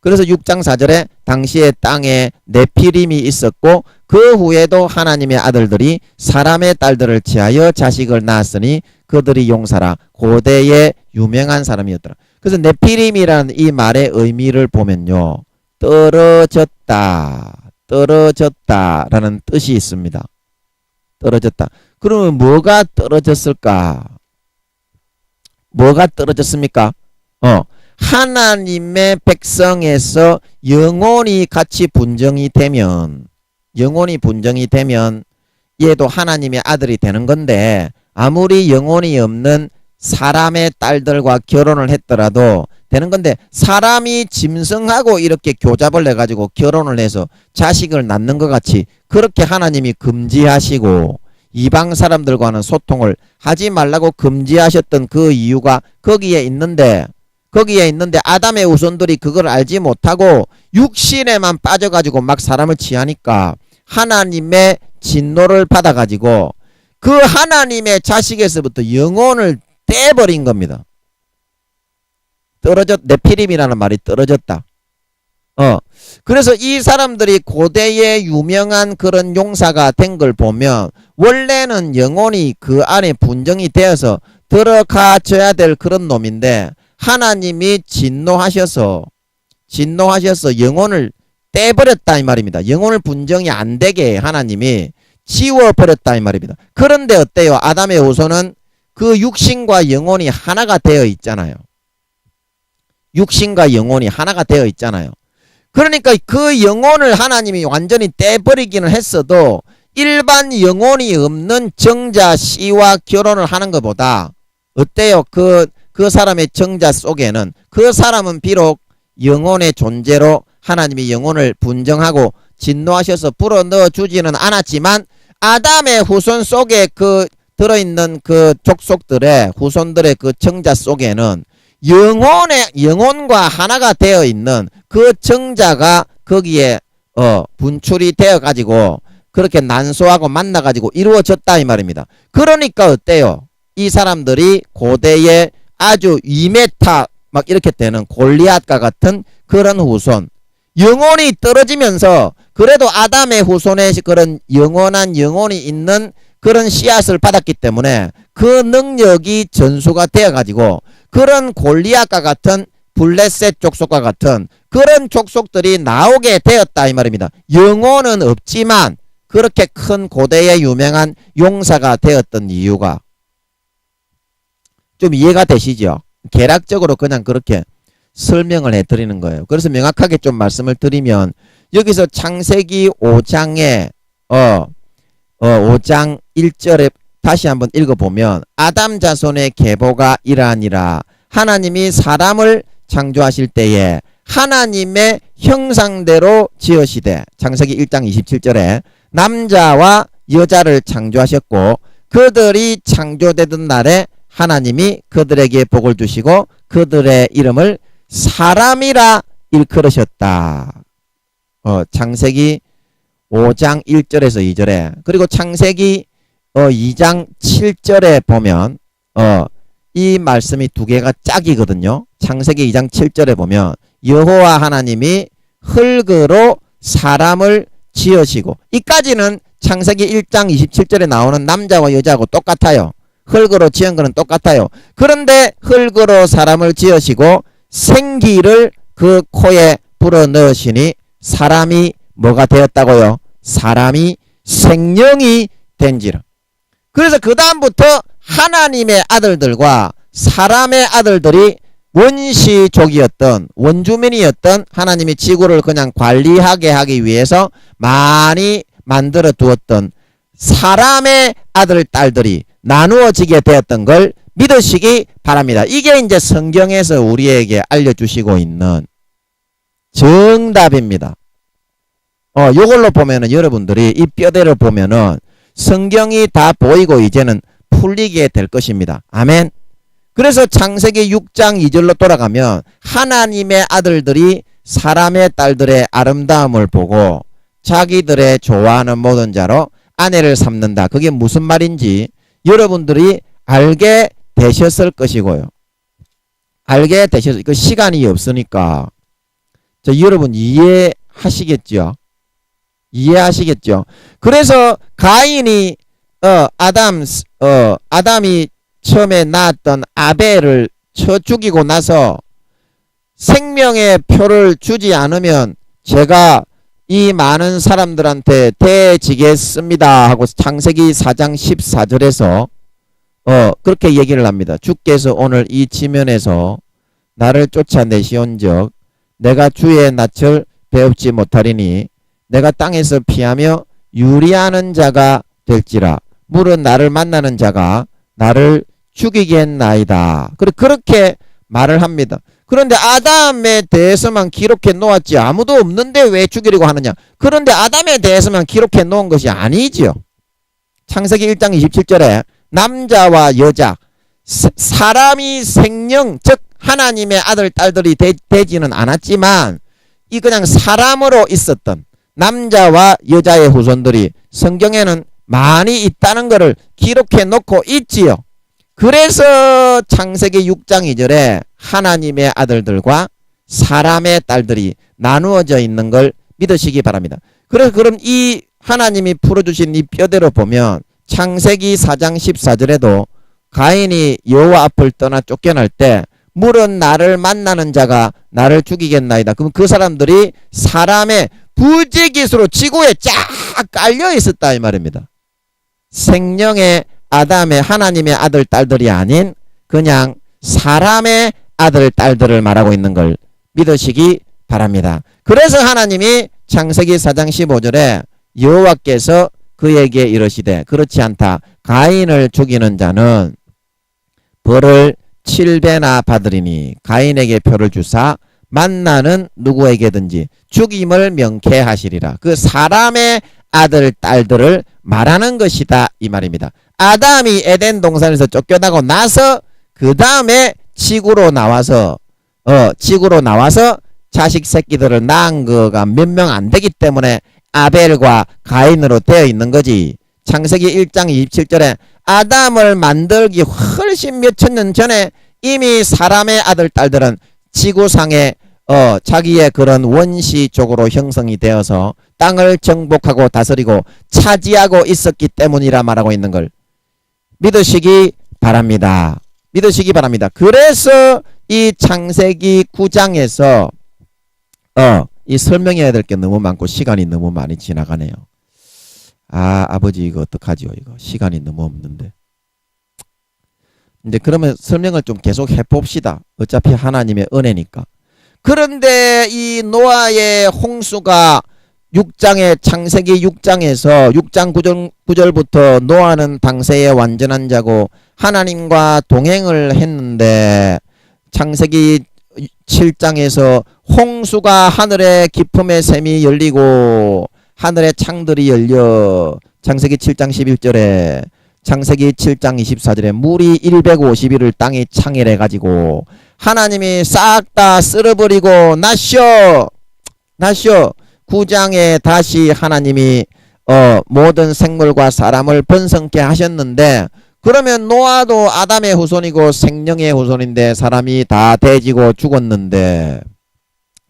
그래서 6장 4절에 당시에 땅에 네피림이 있었고 그 후에도 하나님의 아들들이 사람의 딸들을 취하여 자식을 낳았으니 그들이 용사라. 고대의 유명한 사람이었더라. 그래서 네피림이라는 이 말의 의미를 보면요, 떨어졌다라는 뜻이 있습니다. 떨어졌다. 그러면 뭐가 떨어졌을까? 뭐가 떨어졌습니까? 하나님의 백성에서 영혼이 같이 분정이 되면 얘도 하나님의 아들이 되는 건데, 아무리 영혼이 없는 사람의 딸들과 결혼을 했더라도 되는 건데, 사람이 짐승하고 이렇게 교잡을 해가지고 결혼을 해서 자식을 낳는 것 같이 그렇게 하나님이 금지하시고 이방 사람들과는 소통을 하지 말라고 금지하셨던 그 이유가 거기에 있는데 아담의 후손들이 그걸 알지 못하고 육신에만 빠져가지고 막 사람을 취하니까 하나님의 진노를 받아가지고 그 하나님의 자식에서부터 영혼을 떼버린 겁니다. 네피림이라는 말이 떨어졌다. 그래서 이 사람들이 고대의 유명한 그런 용사가 된 걸 보면 원래는 영혼이 그 안에 분정이 되어서 들어가줘야 될 그런 놈인데 하나님이 진노하셔서 영혼을 떼버렸다 이 말입니다. 영혼을 분정이 안 되게 하나님이 지워버렸다 이 말입니다. 그런데 어때요? 아담의 후손은 그 육신과 영혼이 하나가 되어 있잖아요. 육신과 영혼이 하나가 되어 있잖아요. 그러니까 그 영혼을 하나님이 완전히 떼버리기는 했어도 일반 영혼이 없는 정자 씨와 결혼을 하는 것보다 어때요? 그 사람의 정자 속에는 그 사람은 비록 영혼의 존재로 하나님이 영혼을 분정하고 진노하셔서 불어넣어 주지는 않았지만 아담의 후손 속에 그 들어있는 그 족속들의 후손들의 그 정자 속에는 영혼과 하나가 되어 있는 그 정자가 거기에 분출이 되어 가지고 그렇게 난소하고 만나 가지고 이루어졌다 이 말입니다. 그러니까 어때요? 이 사람들이 고대에 아주 2m 막 이렇게 되는 골리앗과 같은 그런 후손, 영혼이 떨어지면서 그래도 아담의 후손의 그런 영원한 영혼이 있는 그런 씨앗을 받았기 때문에 그 능력이 전수가 되어 가지고 그런 골리앗과 같은 블레셋 족속과 같은 그런 족속들이 나오게 되었다 이 말입니다. 영혼은 없지만 그렇게 큰 고대의 유명한 용사가 되었던 이유가 좀 이해가 되시죠? 개략적으로 그냥 그렇게 설명을 해드리는 거예요. 그래서 명확하게 좀 말씀을 드리면 여기서 창세기 5장에 5장 1절에 다시 한번 읽어보면 아담 자손의 계보가 이러하니라. 하나님이 사람을 창조하실 때에 하나님의 형상대로 지으시되, 창세기 1장 27절에 남자와 여자를 창조하셨고 그들이 창조되던 날에 하나님이 그들에게 복을 주시고 그들의 이름을 사람이라 일컬으셨다. 창세기 5장 1절에서 2절에, 그리고 창세기 2장 7절에 보면 이 말씀이 두 개가 짝이거든요. 창세기 2장 7절에 보면 여호와 하나님이 흙으로 사람을 지으시고, 이까지는 창세기 1장 27절에 나오는 남자와 여자하고 똑같아요. 흙으로 지은 거는 똑같아요. 그런데 흙으로 사람을 지으시고 생기를 그 코에 불어넣으시니 사람이 뭐가 되었다고요? 사람이 생명이 된지라. 그래서 그 다음부터 하나님의 아들들과 사람의 아들들이 원시족이었던 원주민이었던 하나님이 지구를 그냥 관리하게 하기 위해서 많이 만들어 두었던 사람의 아들 딸들이 나누어지게 되었던 걸 믿으시기 바랍니다. 이게 이제 성경에서 우리에게 알려주시고 있는 정답입니다. 요걸로 보면은 여러분들이 이 뼈대를 보면은 성경이 다 보이고 이제는 풀리게 될 것입니다. 아멘. 그래서 창세기 6장 2절로 돌아가면 하나님의 아들들이 사람의 딸들의 아름다움을 보고 자기들의 좋아하는 모든 자로 아내를 삼는다. 그게 무슨 말인지 여러분들이 알게 되셨을 것이고요. 알게 되셨을 그 시간이 없으니까 여러분 이해하시겠죠? 이해하시겠죠? 그래서 가인이 아담이 처음에 낳았던 아벨을 쳐 죽이고 나서 생명의 표를 주지 않으면 제가 이 많은 사람들한테 대지겠습니다 하고 창세기 4장 14절에서 그렇게 얘기를 합니다. 주께서 오늘 이 지면에서 나를 쫓아내시온즉 내가 주의 낯을 배웁지 못하리니 내가 땅에서 피하며 유리하는 자가 될지라 물은 나를 만나는 자가 나를 죽이겠나이다. 그렇게 말을 합니다. 그런데 아담에 대해서만 기록해 놓았지 아무도 없는데 왜 죽이려고 하느냐. 그런데 아담에 대해서만 기록해 놓은 것이 아니지요. 창세기 1장 27절에 남자와 여자 사람이 생령 즉 하나님의 아들 딸들이 되지는 않았지만 이 그냥 사람으로 있었던 남자와 여자의 후손들이 성경에는 많이 있다는 것을 기록해 놓고 있지요. 그래서 창세기 6장 2절에 하나님의 아들들과 사람의 딸들이 나누어져 있는 걸 믿으시기 바랍니다. 그래서 그럼 이 하나님이 풀어주신 이 뼈대로 보면 창세기 4장 14절에도 가인이 여호와 앞을 떠나 쫓겨날 때 물은 나를 만나는 자가 나를 죽이겠나이다. 그럼 그 사람들이 사람의 부지깃으로 지구에 쫙 깔려 있었다 이 말입니다. 생명의 아담의 하나님의 아들 딸들이 아닌 그냥 사람의 아들 딸들을 말하고 있는 걸 믿으시기 바랍니다. 그래서 하나님이 창세기 4장 15절에 여호와께서 그에게 이르시되 그렇지 않다. 가인을 죽이는 자는 벌을 7배나 받으리니 가인에게 표를 주사 만나는 누구에게든지 죽임을 명쾌하시리라. 그 사람의 아들 딸들을 말하는 것이다 이 말입니다. 아담이 에덴 동산에서 쫓겨나고 나서 그 다음에 지구로 나와서 자식 새끼들을 낳은 거가 몇 명 안 되기 때문에 아벨과 가인으로 되어 있는 거지. 창세기 1장 27절에 아담을 만들기 훨씬 몇천 년 전에 이미 사람의 아들 딸들은 지구상에 자기의 그런 원시적으로 형성이 되어서 땅을 정복하고 다스리고 차지하고 있었기 때문이라 말하고 있는 걸 믿으시기 바랍니다. 믿으시기 바랍니다. 그래서 이 창세기 9장에서 이 설명해야 될 게 너무 많고 시간이 너무 많이 지나가네요. 아버지 이거 어떡하지요? 이거 시간이 너무 없는데. 이제 그러면 설명을 좀 계속 해봅시다. 어차피 하나님의 은혜니까. 그런데 이 노아의 홍수가 6장의 창세기 6장에서 6장 9절부터 노아는 당세의 완전한 자고 하나님과 동행을 했는데 창세기 7장에서 홍수가 하늘의 깊음의 샘이 열리고 하늘의 창들이 열려 창세기 7장 11절에 창세기 7장 24절에 물이 150일을 땅이 창일해 가지고 하나님이 싹 다 쓸어버리고 나쇼 9장에 다시 하나님이 모든 생물과 사람을 번성케 하셨는데 그러면 노아도 아담의 후손이고 생명의 후손인데 사람이 다 돼지고 죽었는데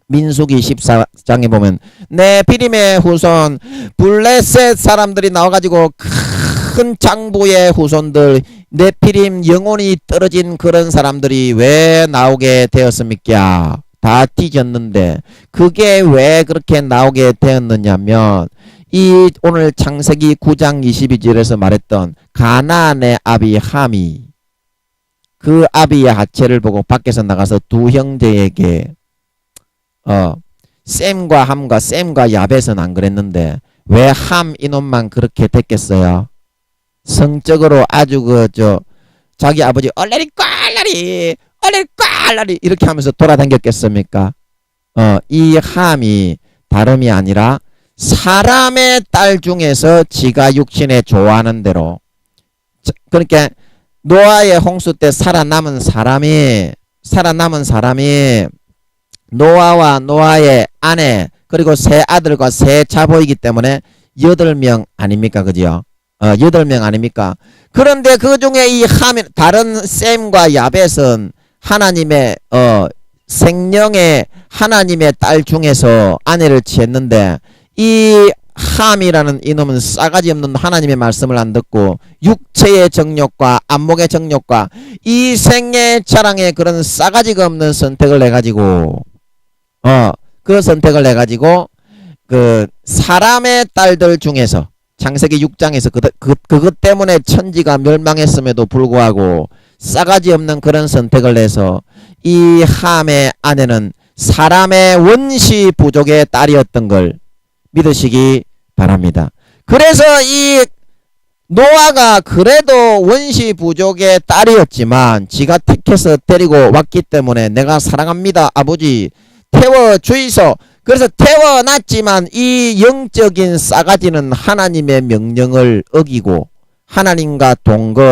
민수기 14장에 보면 네피림의 후손 블레셋 사람들이 나와가지고 큰 장부의 후손들 네피림 영혼이 떨어진 그런 사람들이 왜 나오게 되었습니까? 다 뒤졌는데 그게 왜 그렇게 나오게 되었느냐면 이 오늘 창세기 9장 22절에서 말했던 가나안의 아비 함이 그 아비의 하체를 보고 밖에서 나가서 두 형제에게 셈과 함과 셈과 야벳은 안 그랬는데 왜 함 이놈만 그렇게 됐겠어요? 성적으로 아주 자기 아버지 얼레리 꽈라리 이렇게 하면서 돌아다녔겠습니까? 이 함이 다름이 아니라 사람의 딸 중에서 지가 육신에 좋아하는 대로. 그러니까 노아의 홍수 때 살아남은 사람이 노아와 노아의 아내 그리고 세 아들과 세 자보이기 때문에 8명 아닙니까? 그죠? 8명 아닙니까? 그런데 그 중에 이 함이 다른 셈과 야벳은 하나님의 생명의 하나님의 딸 중에서 아내를 취했는데 이 함이라는 이놈은 싸가지 없는 하나님의 말씀을 안 듣고 육체의 정욕과 안목의 정욕과 이 생의 자랑의 그런 싸가지가 없는 선택을 해가지고 그 선택을 해가지고 그 사람의 딸들 중에서 창세기 6장에서 그것 때문에 천지가 멸망했음에도 불구하고 싸가지 없는 그런 선택을 해서 이 함의 아내는 사람의 원시 부족의 딸이었던 걸 믿으시기 바랍니다. 그래서 이 노아가 그래도 원시 부족의 딸이었지만 지가 택해서 데리고 왔기 때문에 내가 사랑합니다 아버지 태워주이소. 그래서 태어났지만 이 영적인 싸가지는 하나님의 명령을 어기고 하나님과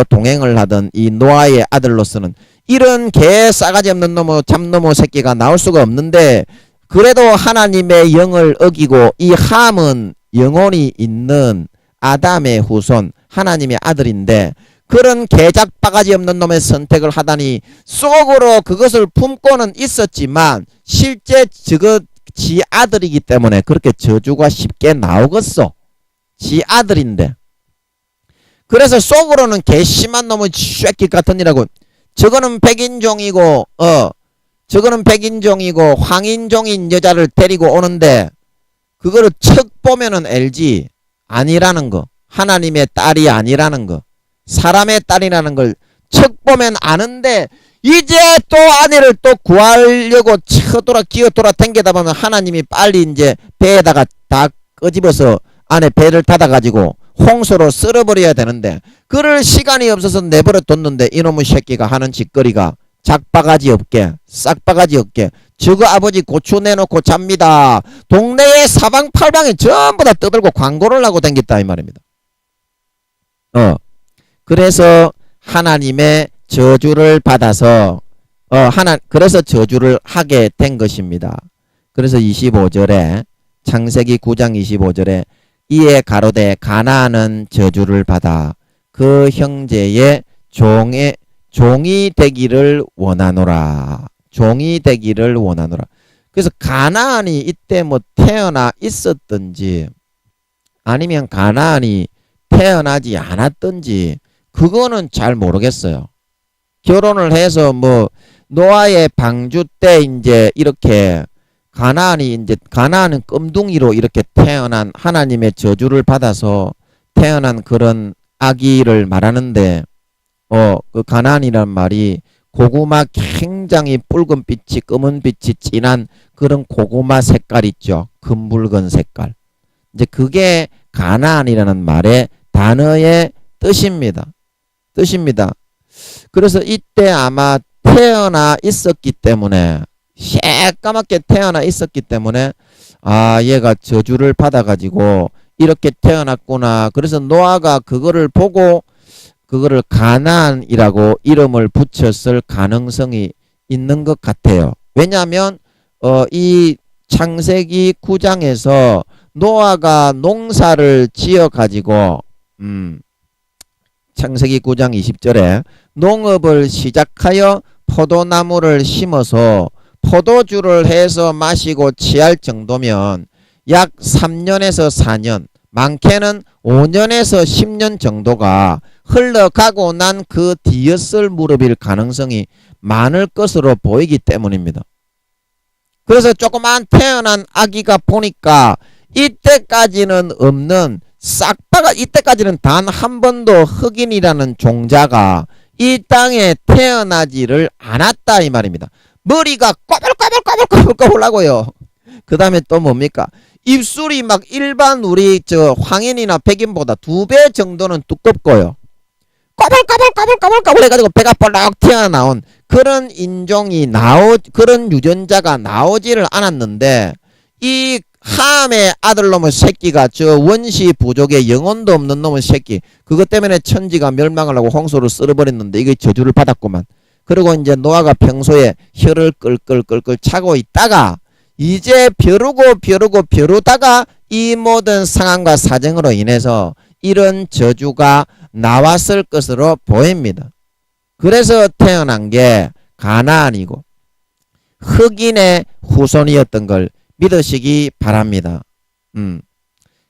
동행을 하던 이 노아의 아들로서는 이런 개 싸가지 없는 놈의 잡놈의 새끼가 나올 수가 없는데 그래도 하나님의 영을 어기고 이 함은 영혼이 있는 아담의 후손 하나님의 아들인데 그런 개작바가지 없는 놈의 선택을 하다니 속으로 그것을 품고는 있었지만 실제 지 아들이기 때문에 그렇게 저주가 쉽게 나오겠어. 지 아들인데. 그래서 속으로는 개심한 놈의 쇠끼 같은 이라고. 저거는 백인종이고 저거는 백인종이고 황인종인 여자를 데리고 오는데 그거를 척 보면은 알지. 아니라는 거. 하나님의 딸이 아니라는 거. 사람의 딸이라는 걸 척 보면 아는데 이제 또 아내를 또 구하려고 쳐돌아 기어돌아 댕기다 보면 하나님이 빨리 이제 배에다가 다 끄집어서 안에 배를 닫아가지고 홍수로 쓸어버려야 되는데 그럴 시간이 없어서 내버려 뒀는데 이놈의 새끼가 하는 짓거리가 작바가지 없게 싹바가지 없게 저거 아버지 고추 내놓고 잡니다. 동네에 사방팔방에 전부 다 떠들고 광고를 하고 댕겼다 이 말입니다. 그래서 하나님의 저주를 받아서 그래서 저주를 하게 된 것입니다. 그래서 25절에 창세기 9장 25절에 이에 가로되 가나안은 저주를 받아 그 형제의 종이 되기를 원하노라. 종이 되기를 원하노라. 그래서 가나안이 이때 뭐 태어나 있었던지 아니면 가나안이 태어나지 않았던지 그거는 잘 모르겠어요. 결혼을 해서 뭐 노아의 방주 때 이제 이렇게 가나안은 끔둥이로 이렇게 태어난 하나님의 저주를 받아서 태어난 그런 아기를 말하는데 그 가나안이란 말이 고구마 굉장히 붉은빛이 검은빛이 진한 그런 고구마 색깔 있죠. 금붉은 색깔. 이제 그게 가나안이라는 말의 단어의 뜻입니다. 그래서 이때 아마 태어나 있었기 때문에 새까맣게 태어나 있었기 때문에 아 얘가 저주를 받아가지고 이렇게 태어났구나. 그래서 노아가 그거를 보고 그거를 가나안이라고 이름을 붙였을 가능성이 있는 것 같아요. 왜냐하면 이 창세기 9장에서 노아가 농사를 지어가지고 창세기 9장 20절에 농업을 시작하여 포도나무를 심어서 포도주를 해서 마시고 취할 정도면 약 3년에서 4년 많게는 5년에서 10년 정도가 흘러가고 난 그 뒤였을 무렵일 가능성이 많을 것으로 보이기 때문입니다. 그래서 조그만 태어난 아기가 보니까 이때까지는 없는 이때까지는 단 한 번도 흑인이라는 종자가 이 땅에 태어나지를 않았다 이 말입니다. 머리가 꼬불꼬불꼬불꼬불꼬불하고요. 그 다음에 또 뭡니까? 입술이 막 일반 우리 황인이나 백인보다 2배 정도는 두껍고요. 꼬불꼬불꼬불꼬불 해가지고 배가 볼록 튀어나온 그런 인종이 그런 유전자가 나오지를 않았는데 이 함의 아들놈의 새끼가 저 원시 부족의 영혼도 없는 놈의 새끼, 그것 때문에 천지가 멸망을 하고 홍수를 쓸어버렸는데 이게 저주를 받았구만. 그리고 이제 노아가 평소에 혀를 끌끌끌끌 차고 있다가 이제 벼르다가 이 모든 상황과 사정으로 인해서 이런 저주가 나왔을 것으로 보입니다. 그래서 태어난 게 가나안이고 흑인의 후손이었던 걸 믿으시기 바랍니다.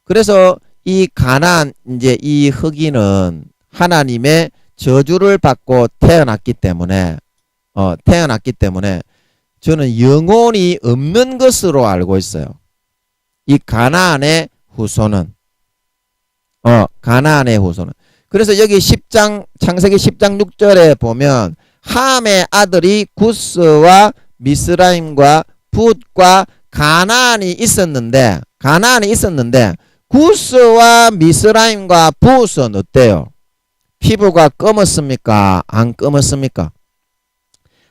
그래서 이 가나안, 이제 이 흑인은 하나님의 저주를 받고 태어났기 때문에 저는 영혼이 없는 것으로 알고 있어요. 이 가나안의 후손은 그래서 여기 10장 창세기 10장 6절에 보면 함의 아들이 구스와 미스라임과 붓과 가나안이 있었는데 구스와 미스라임과 붓은 어때요? 피부가 검었습니까? 안 검었습니까?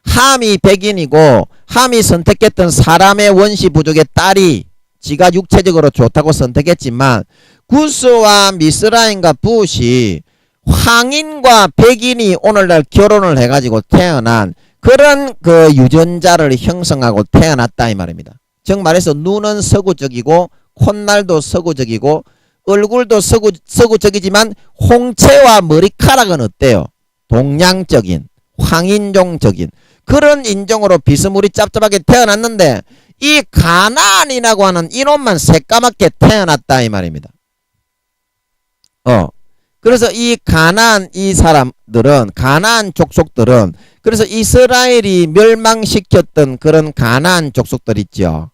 함이 백인이고 함이 선택했던 사람의 원시 부족의 딸이 지가 육체적으로 좋다고 선택했지만 구스와 미스라임과 붓이 황인과 백인이 오늘날 결혼을 해가지고 태어난 그런 그 유전자를 형성하고 태어났다 이 말입니다. 즉 말해서 눈은 서구적이고 콧날도 서구적이고 얼굴도 서구적이지만 홍채와 머리카락은 어때요? 동양적인 황인종적인 그런 인종으로 비스무리 짭짭하게 태어났는데 이 가나안이라고 하는 이놈만 새까맣게 태어났다 이 말입니다. 그래서 이 가나안 이 사람들은 가나안 족속들은 그래서 이스라엘이 멸망시켰던 그런 가나안 족속들 있죠.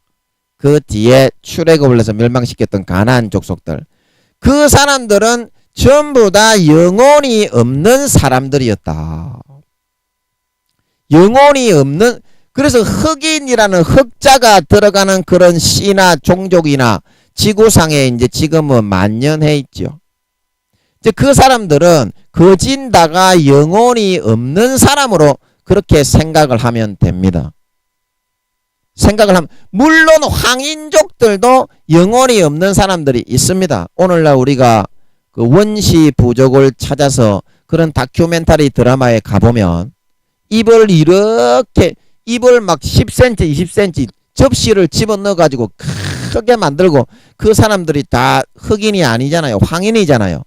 그 뒤에 출애굽을 해서 멸망시켰던 가나안 족속들 그 사람들은 전부 다 영혼이 없는 사람들이었다. 영혼이 없는 그래서 흑인이라는 흑자가 들어가는 그런 씨나 종족이나 지구상에 이제 지금은 만연해 있죠. 그 사람들은 거진다가 영혼이 없는 사람으로 그렇게 생각을 하면 됩니다. 물론 황인족들도 영혼이 없는 사람들이 있습니다. 오늘날 우리가 그 원시 부족을 찾아서 그런 다큐멘터리 드라마에 가보면 입을 막 10cm 20cm 접시를 집어넣어 가지고 크게 만들고 그 사람들이 다 흑인이 아니잖아요. 황인이잖아요.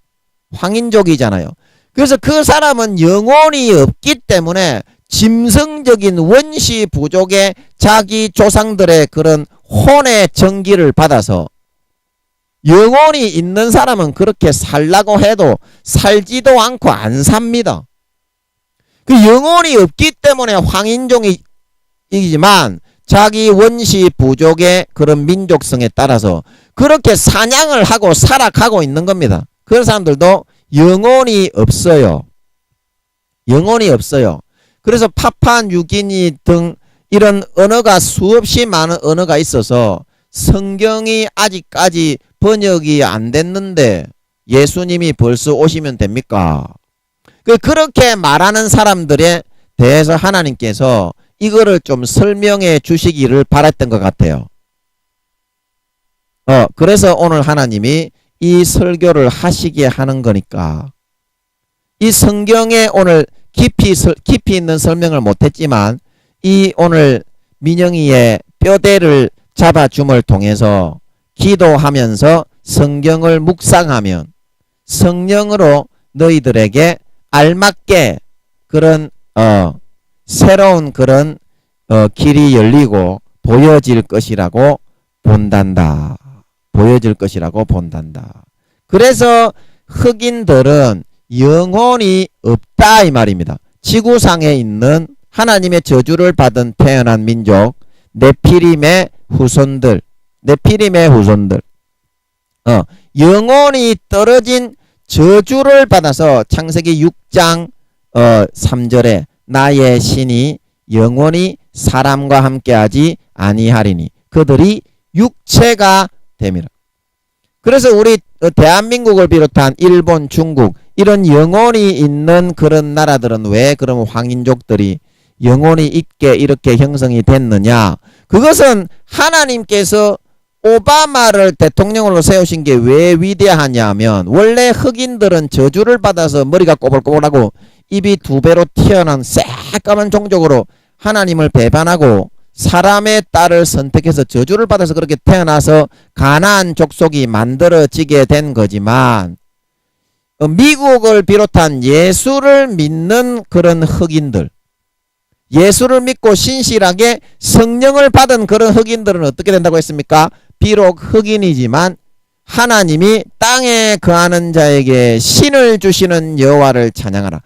황인족이잖아요. 그래서 그 사람은 영혼이 없기 때문에 짐승적인 원시 부족의 자기 조상들의 그런 혼의 전기를 받아서 영혼이 있는 사람은 그렇게 살라고 해도 살지도 않고 안 삽니다. 그 영혼이 없기 때문에 황인종이지만 자기 원시 부족의 그런 민족성에 따라서 그렇게 사냥을 하고 살아가고 있는 겁니다. 그런 사람들도 영혼이 없어요. 영혼이 없어요. 그래서 파푸아뉴기니 등 이런 언어가 수없이 많은 언어가 있어서 성경이 아직까지 번역이 안 됐는데 예수님이 벌써 오시면 됩니까? 그렇게 말하는 사람들에 대해서 하나님께서 이거를 좀 설명해 주시기를 바랐던 것 같아요. 그래서 오늘 하나님이 이 설교를 하시게 하는 거니까 이 성경에 오늘 깊이 있는 설명을 못했지만 이 오늘 민영이의 뼈대를 잡아줌을 통해서 기도하면서 성경을 묵상하면 성령으로 너희들에게 알맞게 그런 새로운 그런 길이 열리고 보여질 것이라고 본단다. 그래서 흑인들은 영혼이 없다 이 말입니다. 지구상에 있는 하나님의 저주를 받은 태어난 민족 네피림의 후손들 영혼이 떨어진 저주를 받아서 창세기 6장 3절에 나의 신이 영원히 사람과 함께하지 아니하리니 그들이 육체가 됨이라. 그래서 우리 대한민국을 비롯한 일본, 중국 이런 영혼이 있는 그런 나라들은 왜 그럼 황인족들이 영혼이 있게 이렇게 형성이 됐느냐? 그것은 하나님께서 오바마를 대통령으로 세우신 게 왜 위대하냐면 원래 흑인들은 저주를 받아서 머리가 꼬불꼬불하고 입이 두 배로 튀어나온 새까만 종족으로 하나님을 배반하고 사람의 딸을 선택해서 저주를 받아서 그렇게 태어나서 가나안 족속이 만들어지게 된 거지만 미국을 비롯한 예수를 믿는 그런 흑인들, 예수를 믿고 신실하게 성령을 받은 그런 흑인들은 어떻게 된다고 했습니까? 비록 흑인이지만 하나님이 땅에 거하는 자에게 신을 주시는 여호와를 찬양하라.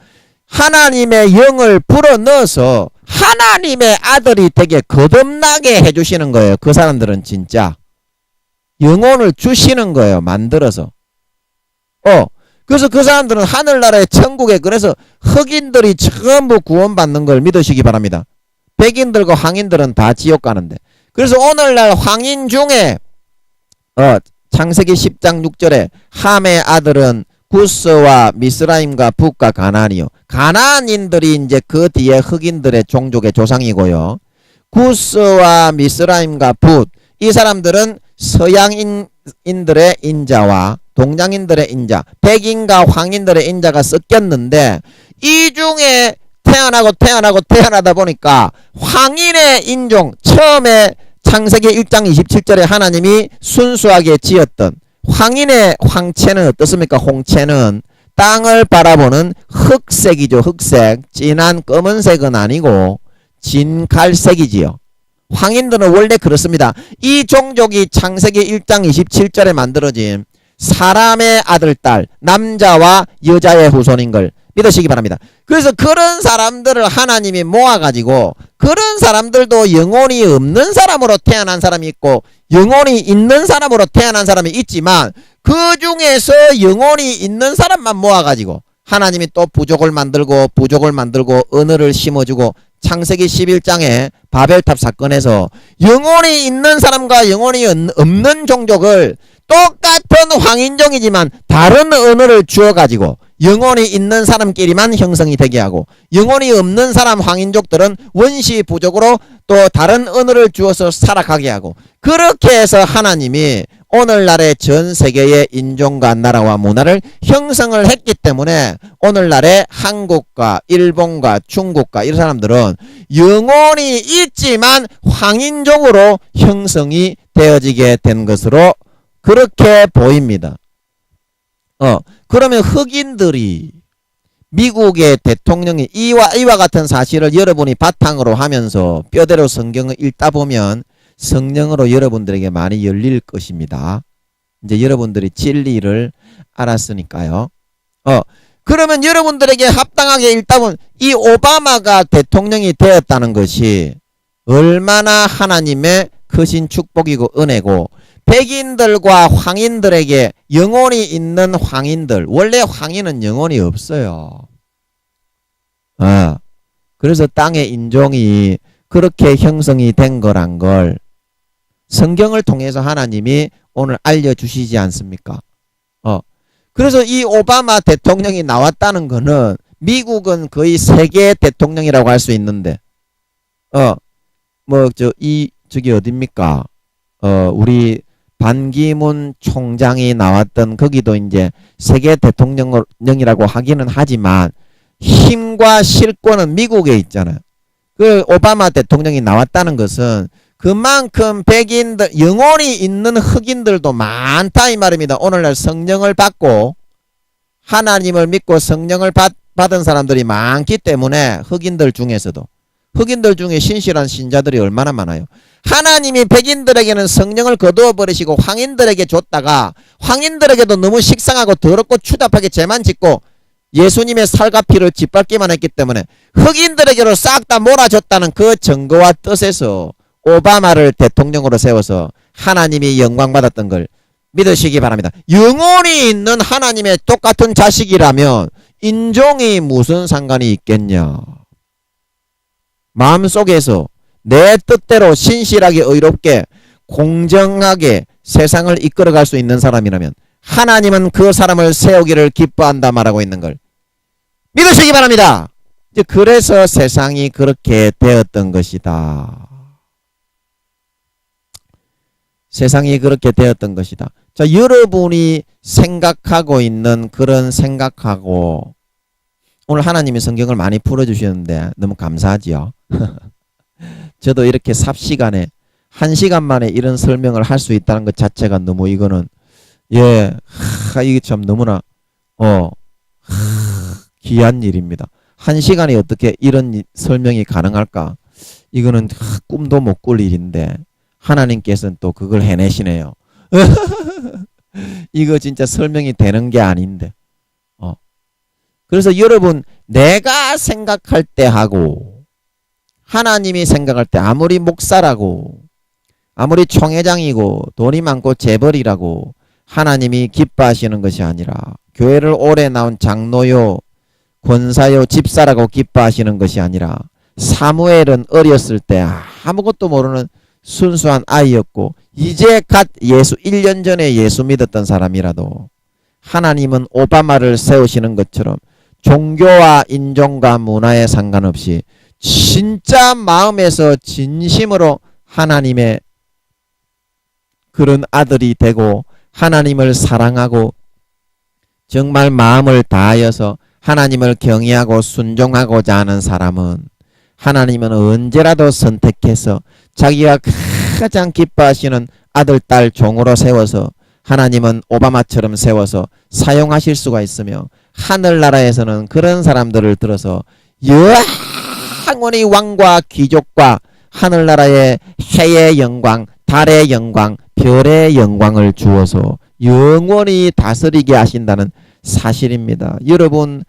하나님의 영을 불어넣어서 하나님의 아들이 되게 거듭나게 해주시는 거예요. 그 사람들은 진짜 영혼을 주시는 거예요. 만들어서. 그래서 그 사람들은 하늘나라의 천국에, 그래서 흑인들이 전부 구원받는 걸 믿으시기 바랍니다. 백인들과 황인들은 다 지옥 가는데. 그래서 오늘날 황인 중에 창세기 10장 6절에 함의 아들은 구스와 미스라임과 붓과 가나안이요. 가나안인들이 이제 그 뒤에 흑인들의 종족의 조상이고요. 구스와 미스라임과 붓, 이 사람들은 서양인들의 인자와 동양인들의 인자, 백인과 황인들의 인자가 섞였는데 이 중에 태어나다 보니까 황인의 인종, 처음에 창세기 1장 27절에 하나님이 순수하게 지었던 황인의 황체는 어떻습니까? 홍채는 땅을 바라보는 흑색이죠. 흑색. 진한 검은색은 아니고 진갈색이지요. 황인들은 원래 그렇습니다. 이 종족이 창세기 1장 27절에 만들어진 사람의 아들, 딸, 남자와 여자의 후손인 걸 믿으시기 바랍니다. 그래서 그런 사람들을 하나님이 모아가지고 그런 사람들도 영혼이 없는 사람으로 태어난 사람이 있고 영혼이 있는 사람으로 태어난 사람이 있지만 그 중에서 영혼이 있는 사람만 모아가지고 하나님이 또 부족을 만들고 언어를 심어주고 창세기 11장에 바벨탑 사건에서 영혼이 있는 사람과 영혼이 없는 종족을 똑같은 황인종이지만 다른 언어를 주어가지고 영혼이 있는 사람끼리만 형성이 되게 하고 영혼이 없는 사람 황인족들은 원시 부족으로 또 다른 언어를 주어서 살아가게 하고 그렇게 해서 하나님이 오늘날의 전 세계의 인종과 나라와 문화를 형성을 했기 때문에 오늘날의 한국과 일본과 중국과 이런 사람들은 영혼이 있지만 황인종으로 형성이 되어지게 된 것으로 그렇게 보입니다. 그러면 흑인들이 미국의 대통령이 이와 같은 사실을 여러분이 바탕으로 하면서 뼈대로 성경을 읽다 보면 성령으로 여러분들에게 많이 열릴 것입니다. 이제 여러분들이 진리를 알았으니까요. 그러면 여러분들에게 합당하게 읽다 보면 이 오바마가 대통령이 되었다는 것이 얼마나 하나님의 크신 축복이고 은혜고 백인들과 황인들에게 영혼이 있는 황인들, 원래 황인은 영혼이 없어요. 그래서 땅의 인종이 그렇게 형성이 된 거란 걸 성경을 통해서 하나님이 오늘 알려주시지 않습니까? 그래서 이 오바마 대통령이 나왔다는 거는 미국은 거의 세계 대통령이라고 할 수 있는데, 저기 어딥니까? 우리 반기문 총장이 나왔던 거기도 이제 세계 대통령이라고 하기는 하지만 힘과 실권은 미국에 있잖아요. 그 오바마 대통령이 나왔다는 것은 그만큼 백인들, 영혼이 있는 흑인들도 많다 이 말입니다. 오늘날 성령을 받고 하나님을 믿고 성령을 받은 사람들이 많기 때문에 흑인들 중에 신실한 신자들이 얼마나 많아요. 하나님이 백인들에게는 성령을 거두어 버리시고 황인들에게 줬다가 황인들에게도 너무 식상하고 더럽고 추잡하게 죄만 짓고 예수님의 살과 피를 짓밟기만 했기 때문에 흑인들에게로 싹 다 몰아줬다는 그 증거와 뜻에서 오바마를 대통령으로 세워서 하나님이 영광받았던 걸 믿으시기 바랍니다. 영혼이 있는 하나님의 똑같은 자식이라면 인종이 무슨 상관이 있겠냐. 마음속에서 내 뜻대로 신실하게 의롭게 공정하게 세상을 이끌어갈 수 있는 사람이라면 하나님은 그 사람을 세우기를 기뻐한다 말하고 있는 걸 믿으시기 바랍니다. 그래서 세상이 그렇게 되었던 것이다. 세상이 그렇게 되었던 것이다. 자, 여러분이 생각하고 있는 그런 생각하고 오늘 하나님이 성경을 많이 풀어주시는데 너무 감사하지요. 저도 이렇게 삽시간에 1시간 만에 이런 설명을 할 수 있다는 것 자체가 너무 이거는 이게 참 너무나 귀한 일입니다. 1시간이 어떻게 이런 설명이 가능할까? 이거는 꿈도 못 꿀 일인데 하나님께서는 또 그걸 해내시네요. 이거 진짜 설명이 되는 게 아닌데. 그래서 여러분 내가 생각할 때 하고 하나님이 생각할 때 아무리 목사라고 아무리 총회장이고 돈이 많고 재벌이라고 하나님이 기뻐하시는 것이 아니라 교회를 오래 나온 장로요 권사요 집사라고 기뻐하시는 것이 아니라 사무엘은 어렸을 때 아무것도 모르는 순수한 아이였고 이제 갓 1년 전에 예수 믿었던 사람이라도 하나님은 오바마를 세우시는 것처럼 종교와 인종과 문화에 상관없이 진짜 마음에서 진심으로 하나님의 그런 아들이 되고 하나님을 사랑하고 정말 마음을 다하여서 하나님을 경외하고 순종하고자 하는 사람은 하나님은 언제라도 선택해서 자기가 가장 기뻐하시는 아들, 딸 종으로 세워서 하나님은 오바마처럼 세워서 사용하실 수가 있으며 하늘나라에서는 그런 사람들을 들어서 영원히 왕과 귀족과 하늘나라의 해의 영광, 달의 영광, 별의 영광을 주어서 영원히 다스리게 하신다는 사실입니다. 여러분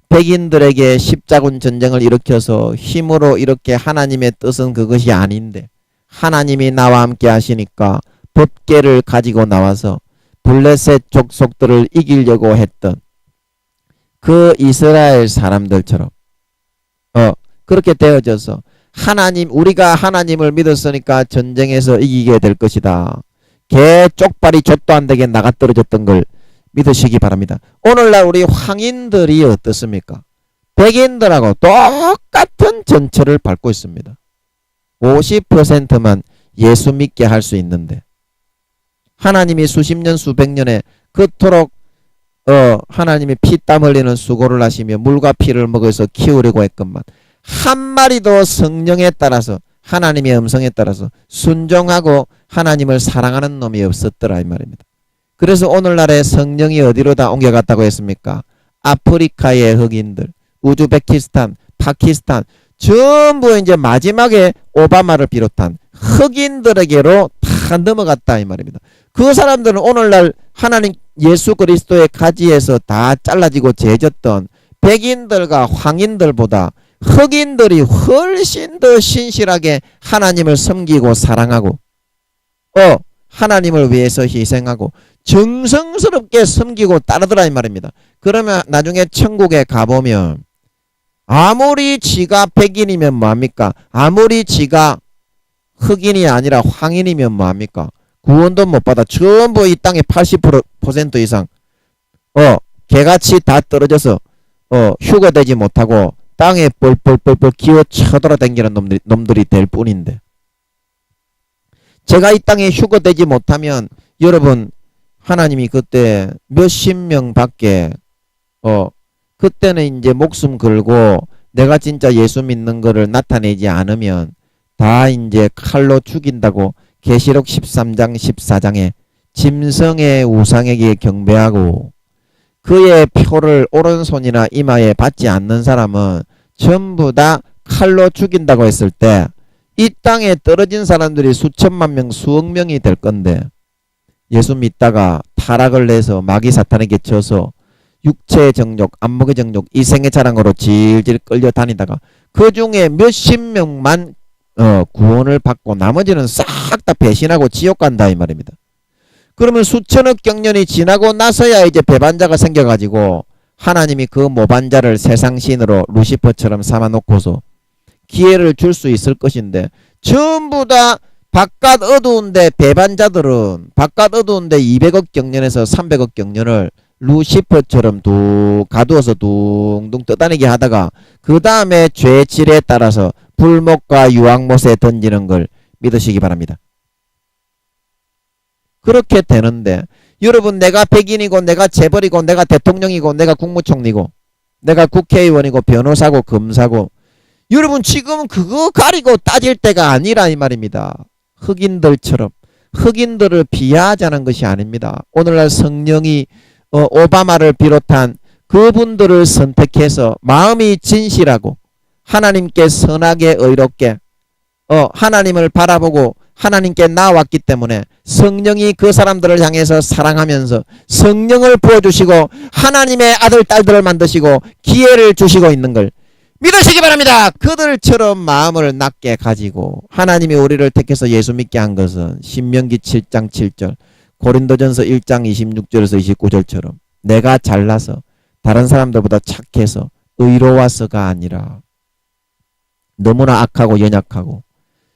백인들에게 십자군 전쟁을 일으켜서 힘으로 이렇게 하나님의 뜻은 그것이 아닌데 하나님이 나와 함께 하시니까 법궤를 가지고 나와서 블레셋 족속들을 이기려고 했던 그 이스라엘 사람들처럼 그렇게 되어져서 우리가 하나님을 믿었으니까 전쟁에서 이기게 될 것이다. 개 쪽발이 젖도 안 되게 나가 떨어졌던 걸 믿으시기 바랍니다. 오늘날 우리 황인들이 어떻습니까? 백인들하고 똑같은 전철을 밟고 있습니다. 50%만 예수 믿게 할 수 있는데 하나님이 수십 년 수백 년에 그토록 하나님이 피땀 흘리는 수고를 하시며 물과 피를 먹어서 키우려고 했건만 한 마리도 성령에 따라서 하나님의 음성에 따라서 순종하고 하나님을 사랑하는 놈이 없었더라 이 말입니다. 그래서 오늘날의 성령이 어디로 다 옮겨갔다고 했습니까? 아프리카의 흑인들, 우즈베키스탄, 파키스탄 전부 이제 마지막에 오바마를 비롯한 흑인들에게로 다 넘어갔다 이 말입니다. 그 사람들은 오늘날 하나님 예수 그리스도의 가지에서 다 잘라지고 재졌던 백인들과 황인들보다 흑인들이 훨씬 더 신실하게 하나님을 섬기고 사랑하고 하나님을 위해서 희생하고 정성스럽게 섬기고 따르더라 이 말입니다. 그러면 나중에 천국에 가보면 아무리 지가 백인이면 뭐합니까? 아무리 지가 흑인이 아니라 황인이면 뭐합니까? 구원도 못 받아 전부 이 땅의 80% 이상 개같이 다 떨어져서 휴거되지 못하고 땅에 뻘뻘뻘뻘 기어 쳐돌아다니는 놈들이 될 뿐인데 제가 이 땅에 휴거되지 못하면 여러분 하나님이 그때 몇십 명 밖에 그때는 이제 목숨 걸고 내가 진짜 예수 믿는 거를 나타내지 않으면 다 이제 칼로 죽인다고 계시록 13장 14장에 짐승의 우상에게 경배하고 그의 표를 오른손이나 이마에 받지 않는 사람은 전부 다 칼로 죽인다고 했을 때 이 땅에 떨어진 사람들이 수천만 명, 수억 명이 될 건데 예수 믿다가 타락을 내서 마귀 사탄에게 져서 육체의 정욕, 안목의 정욕, 이생의 자랑으로 질질 끌려다니다가 그 중에 몇십 명만 구원을 받고 나머지는 싹 다 배신하고 지옥 간다 이 말입니다. 그러면 수천억 경년이 지나고 나서야 이제 배반자가 생겨가지고 하나님이 그 모반자를 세상신으로 루시퍼처럼 삼아놓고서 기회를 줄 수 있을 것인데 전부 다 바깥 어두운데 배반자들은 바깥 어두운데 200억 경년에서 300억 경년을 루시퍼처럼 가두어서 둥둥 떠다니게 하다가 그 다음에 죄의 질에 따라서 불못과 유황못에 던지는 걸 믿으시기 바랍니다. 그렇게 되는데 여러분 내가 백인이고 내가 재벌이고 내가 대통령이고 내가 국무총리고 내가 국회의원이고 변호사고 검사고 여러분 지금 그거 가리고 따질 때가 아니라 이 말입니다. 흑인들처럼 흑인들을 비하하자는 것이 아닙니다. 오늘날 성령이 오바마를 비롯한 그분들을 선택해서 마음이 진실하고 하나님께 선하게 의롭게 하나님을 바라보고 하나님께 나왔기 때문에 성령이 그 사람들을 향해서 사랑하면서 성령을 부어주시고 하나님의 아들 딸들을 만드시고 기회를 주시고 있는 걸 믿으시기 바랍니다. 그들처럼 마음을 낮게 가지고 하나님이 우리를 택해서 예수 믿게 한 것은 신명기 7장 7절 고린도전서 1장 26절에서 29절처럼 내가 잘나서 다른 사람들보다 착해서 의로워서가 아니라 너무나 악하고 연약하고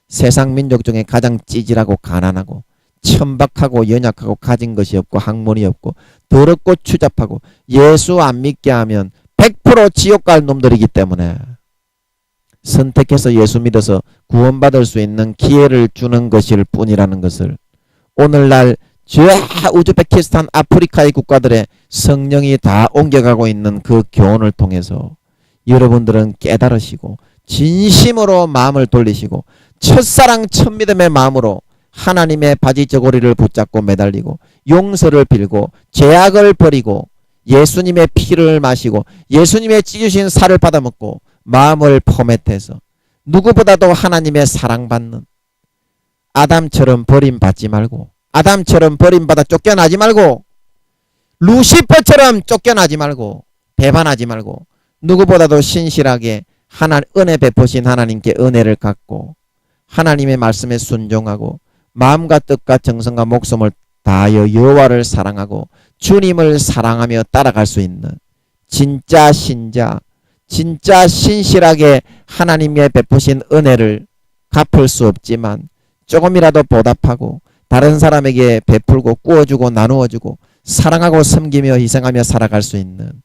세상 민족 중에 가장 찌질하고 가난하고 천박하고 연약하고 가진 것이 없고 학문이 없고 더럽고 추잡하고 예수 안 믿게 하면 100% 지옥 갈 놈들이기 때문에 선택해서 예수 믿어서 구원받을 수 있는 기회를 주는 것일 뿐이라는 것을 오늘날 우즈베키스탄 아프리카의 국가들의 성령이 다 옮겨가고 있는 그 교훈을 통해서 여러분들은 깨달으시고 진심으로 마음을 돌리시고 첫사랑 첫믿음의 마음으로 하나님의 바지 저고리를 붙잡고 매달리고 용서를 빌고 죄악을 버리고 예수님의 피를 마시고 예수님의 찢으신 살을 받아먹고 마음을 포맷해서 누구보다도 하나님의 사랑받는 아담처럼 버림받지 말고 아담처럼 버림받아 쫓겨나지 말고 루시퍼처럼 쫓겨나지 말고 배반하지 말고 누구보다도 신실하게 은혜 베푸신 하나님께 은혜를 갖고 하나님의 말씀에 순종하고 마음과 뜻과 정성과 목숨을 다하여 여호와를 사랑하고 주님을 사랑하며 따라갈 수 있는 진짜 신자 진짜 신실하게 하나님의 베푸신 은혜를 갚을 수 없지만 조금이라도 보답하고 다른 사람에게 베풀고 꾸어주고 나누어주고 사랑하고 섬기며 희생하며 살아갈 수 있는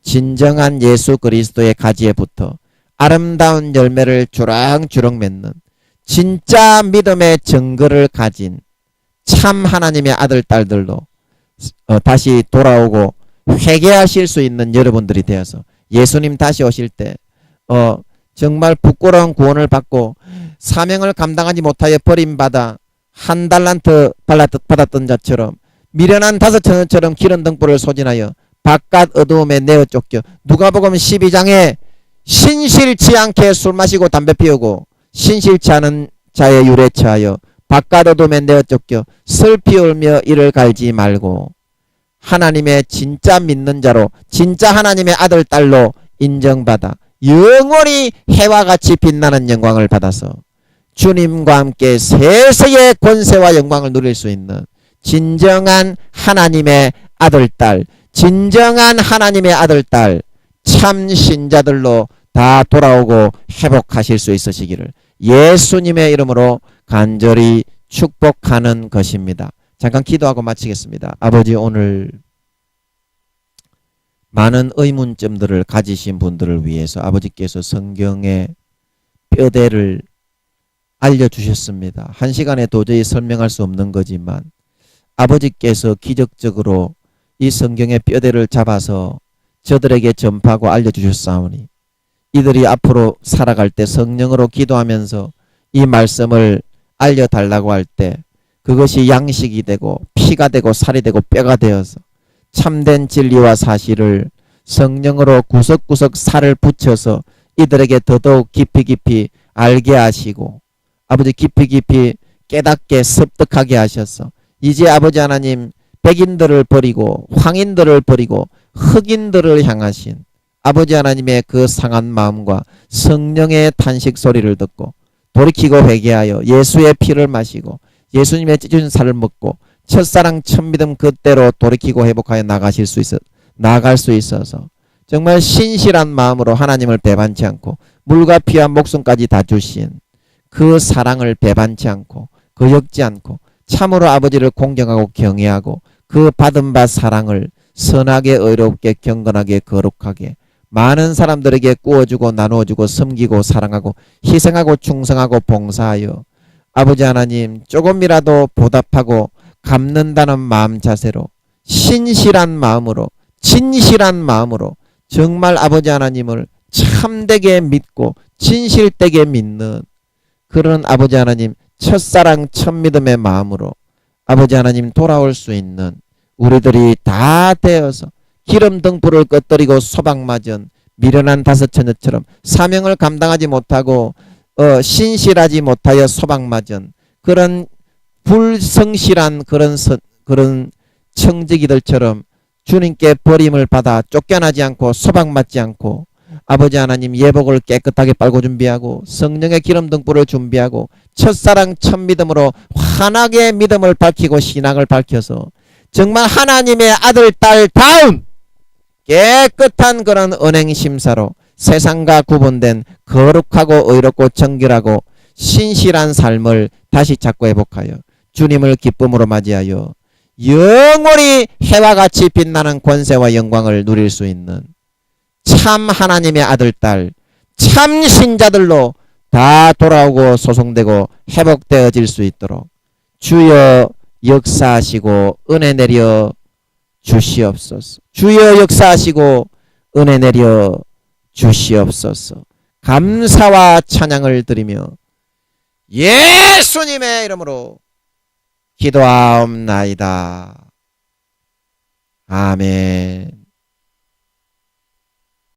진정한 예수 그리스도의 가지에 붙어 아름다운 열매를 주렁주렁 맺는 진짜 믿음의 증거를 가진 참 하나님의 아들 딸들로 다시 돌아오고 회개하실 수 있는 여러분들이 되어서 예수님 다시 오실 때 정말 부끄러운 구원을 받고 사명을 감당하지 못하여 버림받아 한 달란트 받았던 자처럼 미련한 5,000원처럼 기름 등불을 소진하여 바깥 어두움에 내어 쫓겨 누가복음 12장에 신실치 않게 술 마시고 담배 피우고 신실치 않은 자의 율에 처하여 바깥 어둠에 내어 쫓겨 슬피 울며 이를 갈지 말고 하나님의 진짜 믿는 자로 진짜 하나님의 아들 딸로 인정받아 영원히 해와 같이 빛나는 영광을 받아서 주님과 함께 세세의 권세와 영광을 누릴 수 있는 진정한 하나님의 아들 딸 진정한 하나님의 아들 딸 참 신자들로 다 돌아오고 회복하실 수 있으시기를 예수님의 이름으로 간절히 축복하는 것입니다. 잠깐 기도하고 마치겠습니다. 아버지, 오늘 많은 의문점들을 가지신 분들을 위해서 아버지께서 성경의 뼈대를 알려주셨습니다. 한 시간에 도저히 설명할 수 없는 거지만 아버지께서 기적적으로 이 성경의 뼈대를 잡아서 저들에게 전파하고 알려주셨사오니 이들이 앞으로 살아갈 때 성령으로 기도하면서 이 말씀을 알려달라고 할 때 그것이 양식이 되고 피가 되고 살이 되고 뼈가 되어서 참된 진리와 사실을 성령으로 구석구석 살을 붙여서 이들에게 더더욱 깊이 알게 하시고 아버지 깊이 깨닫게 습득하게 하셔서 이제 아버지 하나님 백인들을 버리고 황인들을 버리고 흑인들을 향하신 아버지 하나님의 그 상한 마음과 성령의 탄식 소리를 듣고 돌이키고 회개하여 예수의 피를 마시고 예수님의 찢어진 살을 먹고 첫사랑 첫믿음 그대로 돌이키고 회복하여 나갈 수 있어서 정말 신실한 마음으로 하나님을 배반치 않고 물과 피와 목숨까지 다 주신 그 사랑을 배반치 않고 거역지 않고 참으로 아버지를 공경하고 경외하고 그 받은 바 사랑을 선하게 의롭게 경건하게 거룩하게 많은 사람들에게 꾸어주고 나누어주고 섬기고 사랑하고 희생하고 충성하고 봉사하여 아버지 하나님 조금이라도 보답하고 갚는다는 마음 자세로 신실한 마음으로 진실한 마음으로 정말 아버지 하나님을 참되게 믿고 진실되게 믿는 그런 아버지 하나님 첫사랑 첫믿음의 마음으로 아버지 하나님 돌아올 수 있는 우리들이 다 되어서 기름 등불을 꺼뜨리고 소박 맞은 미련한 다섯 처녀처럼 사명을 감당하지 못하고 신실하지 못하여 소박 맞은 그런 불성실한 그런 청지기들처럼 주님께 버림을 받아 쫓겨나지 않고 소박 맞지 않고 아버지 하나님 예복을 깨끗하게 빨고 준비하고 성령의 기름 등불을 준비하고 첫사랑 첫믿음으로 환하게 믿음을 밝히고 신앙을 밝혀서 정말 하나님의 아들 딸 다운 깨끗한 그런 은행심사로 세상과 구분된 거룩하고 의롭고 정결하고 신실한 삶을 다시 찾고 회복하여 주님을 기쁨으로 맞이하여 영원히 해와 같이 빛나는 권세와 영광을 누릴 수 있는 참 하나님의 아들 딸 참 신자들로 다 돌아오고 소송되고 회복되어질 수 있도록 주여 역사하시고 은혜 내려 주시옵소서. 주여 역사하시고 은혜 내려 주시옵소서. 감사와 찬양을 드리며 예수님의 이름으로 기도하옵나이다. 아멘.